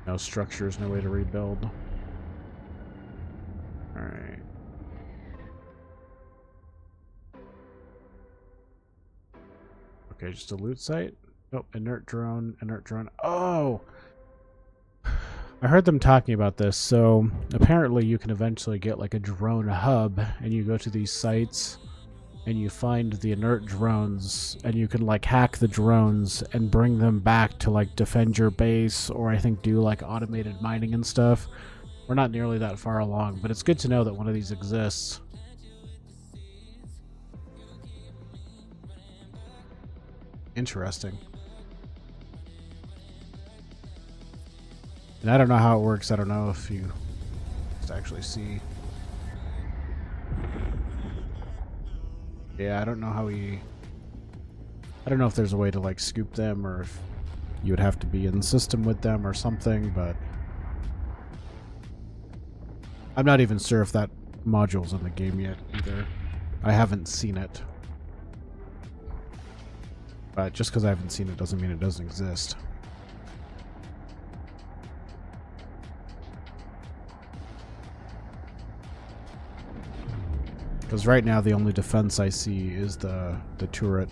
S1: No structures, no way to rebuild. Alright. Okay, just a loot site. Oh, inert drone, inert drone. Oh! I heard them talking about this. So apparently you can eventually get like a drone hub, and you go to these sites and you find the inert drones, and you can like hack the drones and bring them back to like defend your base, or I think do like automated mining and stuff. We're not nearly that far along, but it's good to know that one of these exists. Interesting. And I don't know how it works. I don't know if you just actually see. Yeah, I don't know how I don't know if there's a way to like scoop them, or if you would have to be in system with them or something, but I'm not even sure if that module's in the game yet either. I haven't seen it. But just because I haven't seen it doesn't mean it doesn't exist. Because right now the only defense I see is the turret.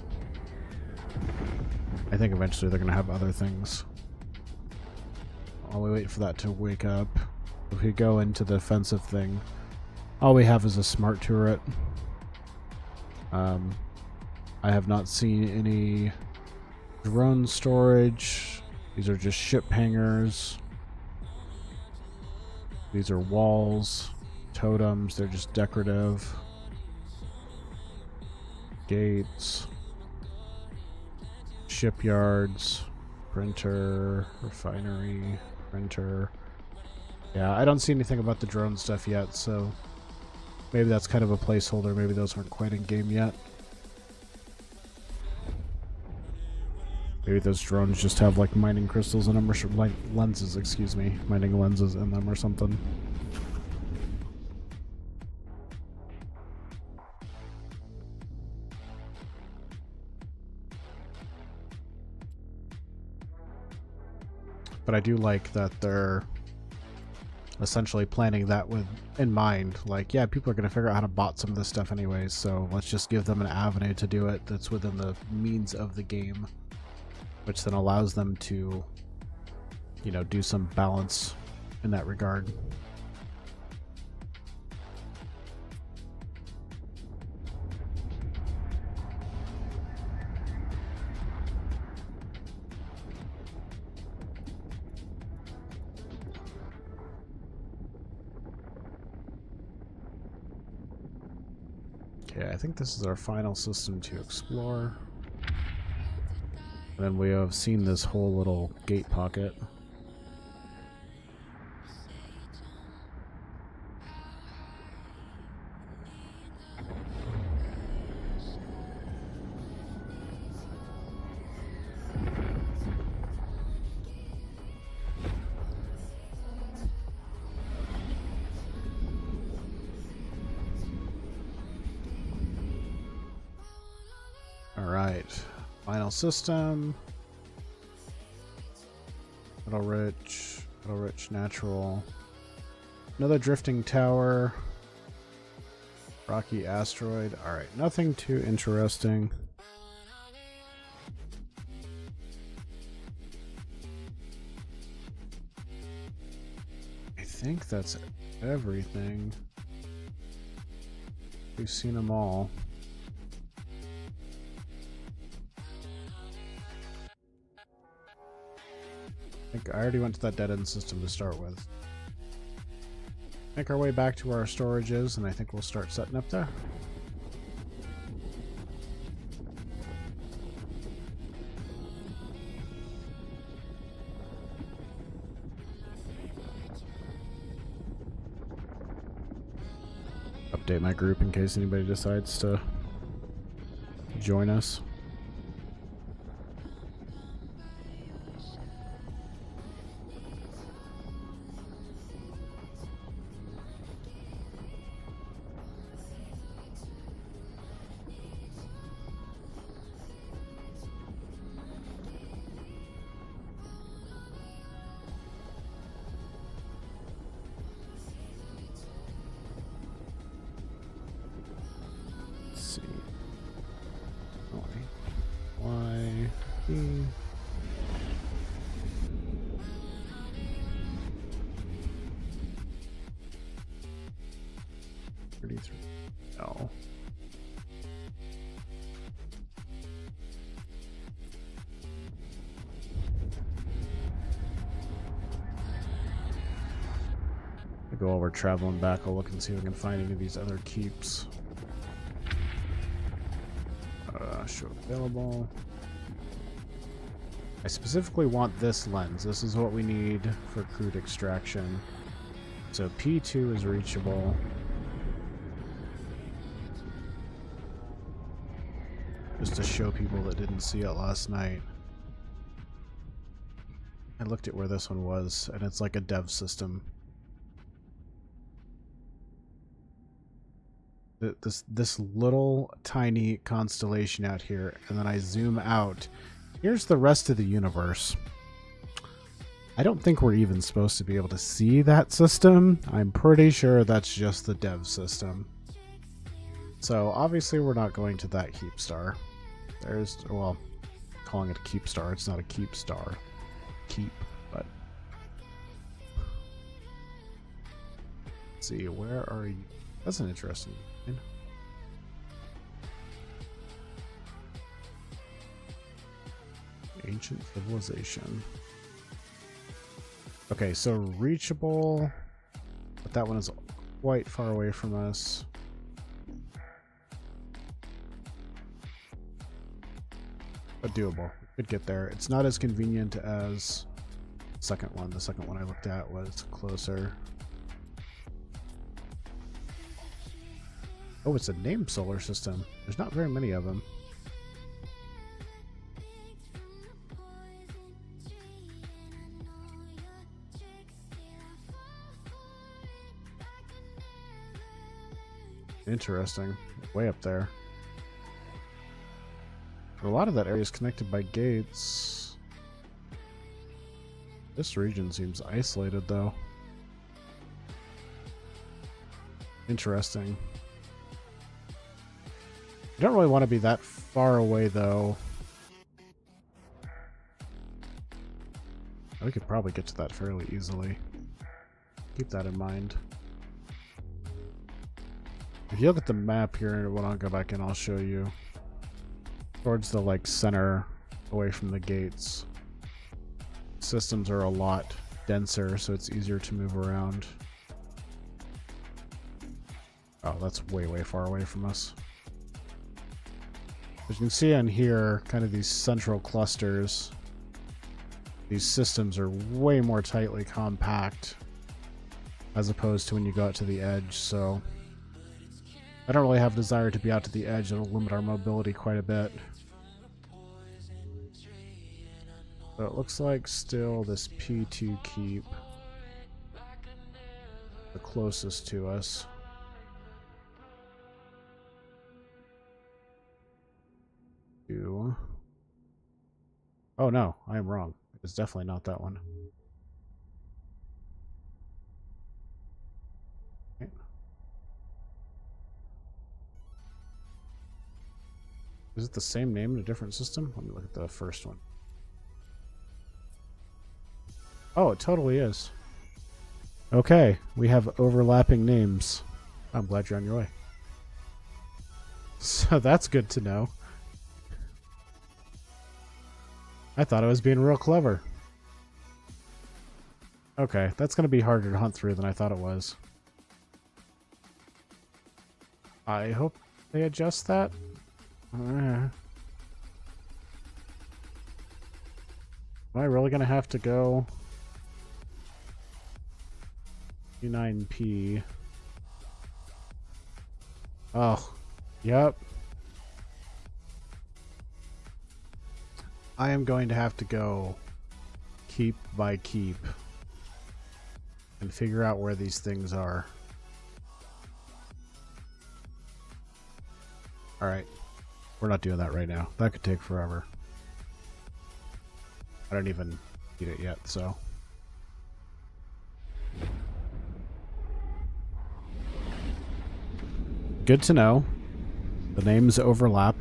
S1: I think eventually they're going to have other things. While we wait for that to wake up, if we go into the defensive thing, all we have is a smart turret. I have not seen any drone storage. These are just ship hangars. These are walls, totems, they're just decorative. Gates, shipyards, printer, refinery, printer. Yeah, I don't see anything about the drone stuff yet, so maybe that's kind of a placeholder. Maybe those aren't quite in game yet. Maybe those drones just have like mining crystals in them, or like lenses, excuse me, mining lenses in them or something. But I do like that they're essentially planning that with in mind. Like, yeah, people are going to figure out how to bot some of this stuff anyways, so let's just give them an avenue to do it that's within the means of the game, which then allows them to, you know, do some balance in that regard. Okay, I think this is our final system to explore. And then we have seen this whole little gate pocket. Alright, final system. Metal rich, natural. Another drifting tower. Rocky asteroid. Alright, nothing too interesting. I think that's everything. We've seen them all. I think I already went to that dead-end system to start with. Make our way back to where our storage is, and I think we'll start setting up there. Update my group in case anybody decides to join us. No. Maybe while we're traveling back, I'll look and see if I can find any of these other keeps. Show available. I specifically want this lens. This is what we need for crude extraction. So P2 is reachable. Just to show people that didn't see it last night. I looked at where this one was, and it's like a dev system. This little tiny constellation out here, and then I zoom out. Here's the rest of the universe. I don't think we're even supposed to be able to see that system. I'm pretty sure that's just the dev system. So obviously we're not going to that keep star. There's, well, calling it a keep star. It's not a keep star. Keep, but. Let's see, where are you? That's an interesting one. Ancient civilization. Okay, so reachable, but that one is quite far away from us. But doable. Could get there. It's not as convenient as the second one. The second one I looked at was closer. Oh, it's a named solar system. There's not very many of them. Interesting. Way up there. A lot of that area is connected by gates. This region seems isolated, though. Interesting. You don't really want to be that far away, though. We could probably get to that fairly easily. Keep that in mind. If you look at the map here, when I'll go back in, I'll show you. Towards the like center, away from the gates. Systems are a lot denser, so it's easier to move around. Oh, that's way, way far away from us. As you can see on here, kind of these central clusters, these systems are way more tightly compact as opposed to when you go out to the edge, so I don't really have a desire to be out to the edge. It'll limit our mobility quite a bit. So it looks like still this P2 keep, the closest to us. Oh no, I am wrong. It's definitely not that one. Okay. Is it the same name in a different system? Let me look at the first one. Oh, it totally is. Okay, we have overlapping names. I'm glad you're on your way. So that's good to know. I thought I was being real clever. Okay, that's going to be harder to hunt through than I thought it was. I hope they adjust that. Am I really going to have to go 9P? Oh, yep. I am going to have to go keep by keep and figure out where these things are. Alright. We're not doing that right now. That could take forever. I don't even need it yet, so. Good to know. The names overlap.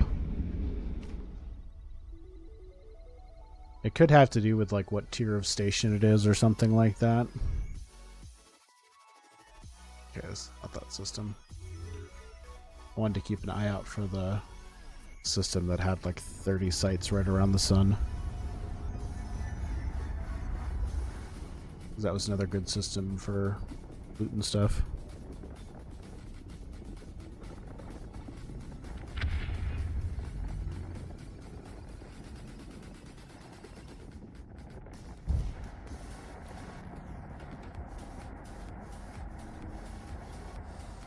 S1: It could have to do with like what tier of station it is or something like that. Okay, it's not that system. I wanted to keep an eye out for the system that had like 30 sites right around the sun. That was another good system for loot and stuff.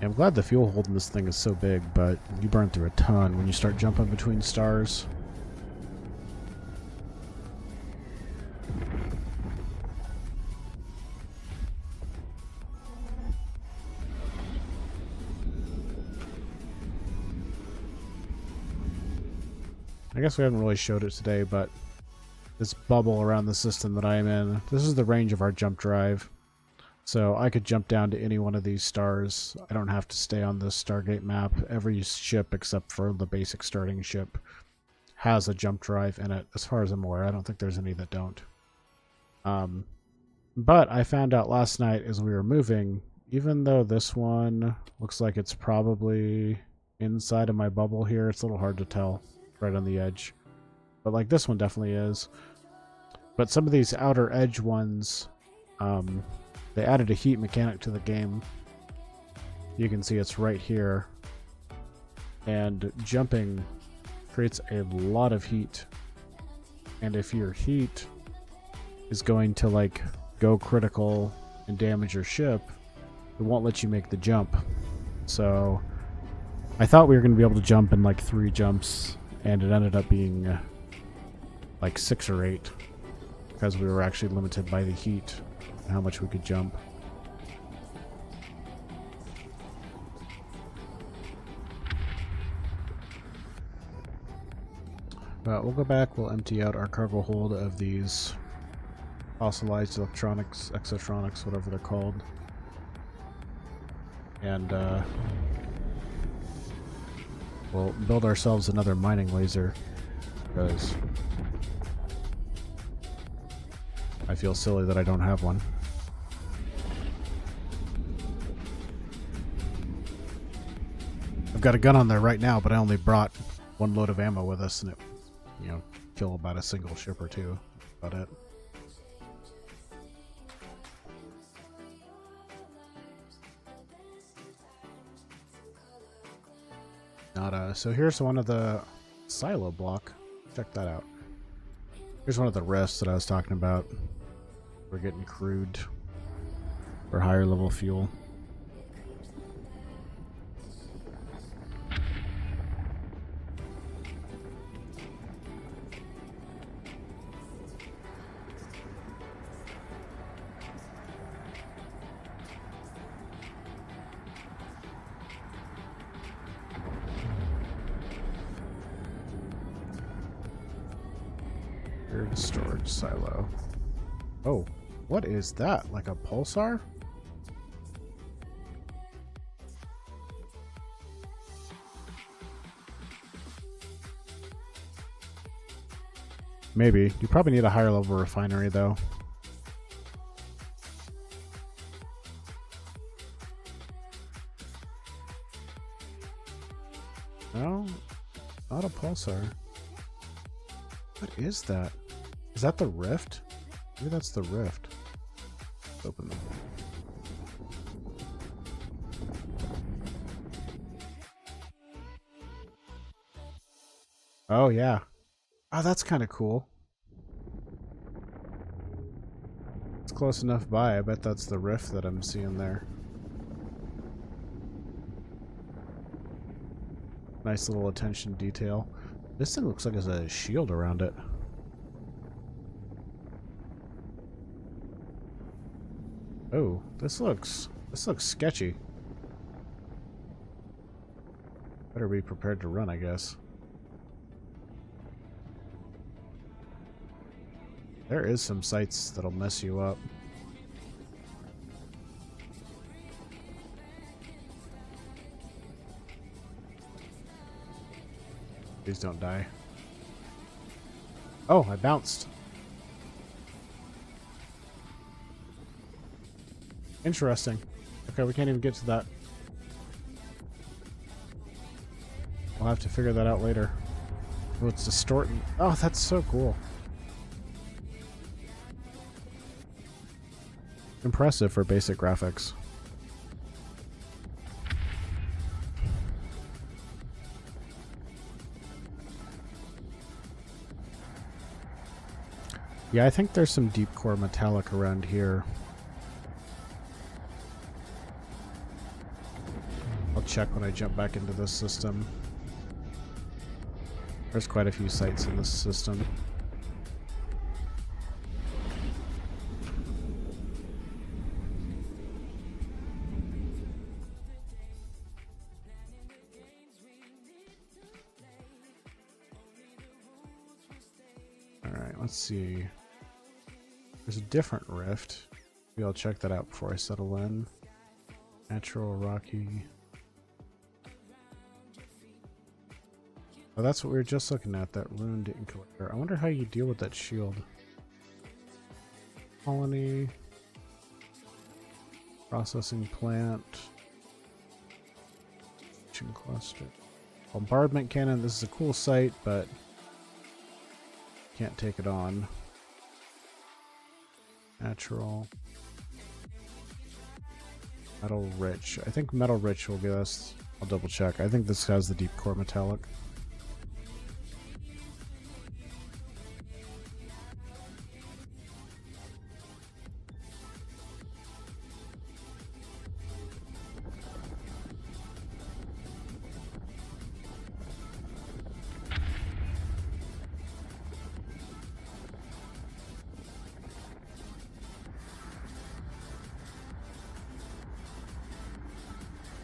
S1: I'm glad the fuel hold in this thing is so big, but you burn through a ton when you start jumping between stars. I guess we haven't really showed it today, but this bubble around the system that I am in, this is the range of our jump drive. So I could jump down to any one of these stars. I don't have to stay on this Stargate map. Every ship except for the basic starting ship has a jump drive in it. As far as I'm aware, I don't think there's any that don't. But I found out last night as we were moving, even though this one looks like it's probably inside of my bubble here, it's a little hard to tell right on the edge. But like this one definitely is. But some of these outer edge ones, they added a heat mechanic to the game. You can see it's right here. And jumping creates a lot of heat. And if your heat is going to like go critical and damage your ship, it won't let you make the jump. So I thought we were going to be able to jump in like 3 jumps, and it ended up being like 6 or 8 because we were actually limited by the heat and how much we could jump. But we'll go back, we'll empty out our cargo hold of these fossilized electronics, exotronics, whatever they're called. And we'll build ourselves another mining laser, because I feel silly that I don't have one. I've got a gun on there right now, but I only brought 1 load of ammo with us, and it, you know, kill about a single ship or 2. That's about it. So here's one of the silo block. Check that out. Here's one of the rifts that I was talking about. We're getting crude for higher level fuel. Storage silo. Oh, what is that? Like a pulsar? Maybe. You probably need a higher level refinery though. No, not a pulsar. What is that? Is that the rift? Maybe that's the rift. Let's open them. Oh yeah. Oh, that's kind of cool. It's close enough by. I bet that's the rift that I'm seeing there. Nice little attention detail. This thing looks like there's a shield around it. Oh, this looks sketchy. Better be prepared to run, I guess. There is some sights that'll mess you up. Please don't die. Oh, I bounced. Interesting. Okay, we can't even get to that. We'll have to figure that out later. Oh, it's distorting. Oh, that's so cool. Impressive for basic graphics. Yeah, I think there's some deep core metallic around here. I'll check when I jump back into this system. There's quite a few sites in this system. Alright, let's see. There's a different rift. Maybe I'll check that out before I settle in. Natural, rocky. Oh, that's what we were just looking at, that ruined incubator. I wonder how you deal with that shield. Colony. Processing plant. Cluster. Bombardment cannon. This is a cool sight, but can't take it on. Natural. Metal rich. I think metal rich will give us. I'll double check. I think this has the deep core metallic.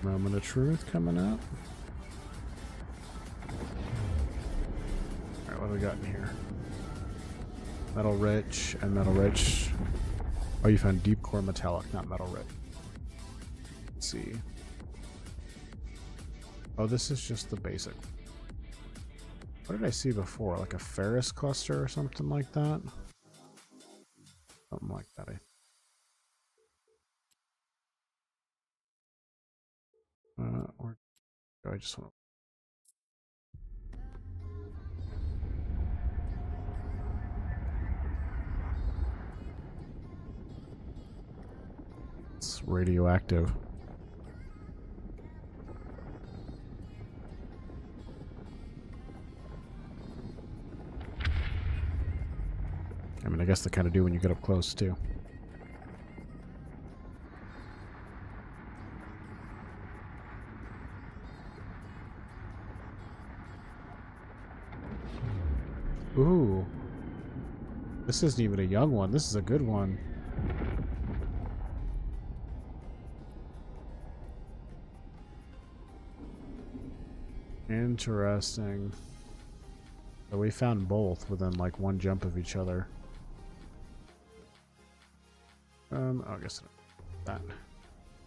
S1: Moment of truth coming up. Alright, what do we got in here? Metal rich and metal rich. Oh, you found deep core metallic, not metal rich. Let's see. Oh, this is just the basic. What did I see before? Like a ferrous cluster or something like that? Something like that. Or do I just want to... It's radioactive. I mean, I guess they kind of do when you get up close, too. Ooh. This isn't even a young one. This is a good one. Interesting. So we found both within like one jump of each other. Oh, I guess that.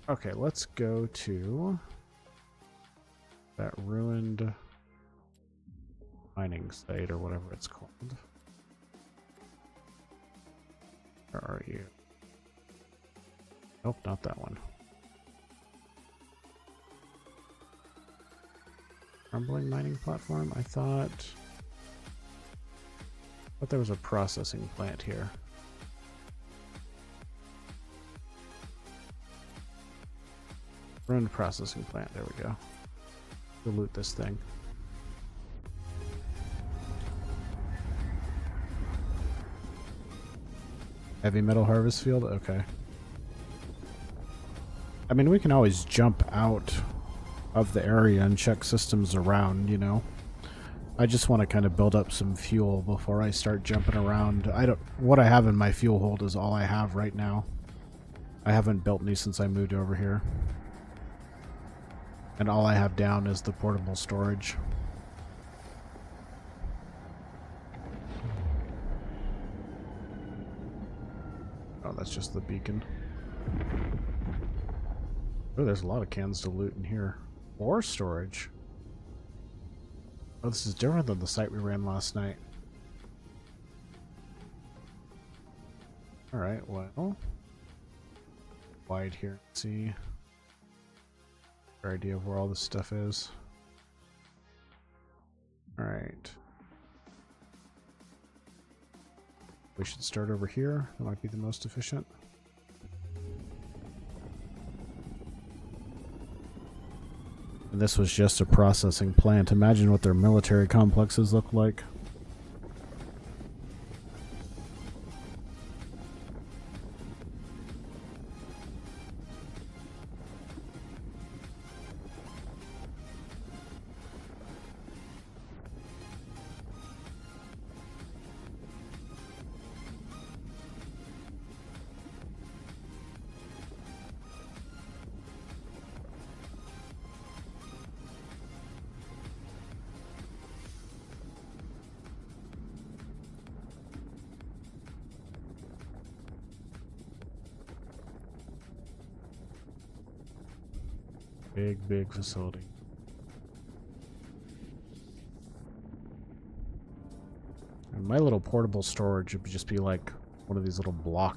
S1: Okay, let's go to that ruined mining site or whatever it's called. Where are you? Nope, not that one. Crumbling mining platform? I thought there was a processing plant here. Ruined processing plant, there we go. We'll loot this thing. Heavy metal harvest field? Okay. I mean, we can always jump out of the area and check systems around, you know. I just want to kind of build up some fuel before I start jumping around. What I have in my fuel hold is all I have right now. I haven't built any since I moved over here. And all I have down is the portable storage. Oh, that's just the beacon. Oh, there's a lot of cans to loot in here. Ore storage. Oh, this is different than the site we ran last night. Alright, well. Wide here. Let's see. Fair idea of where all this stuff is. Alright. We should start over here. That might be the most efficient. And this was just a processing plant. Imagine what their military complexes look like. Big, big facility. And my little portable storage would just be like one of these little block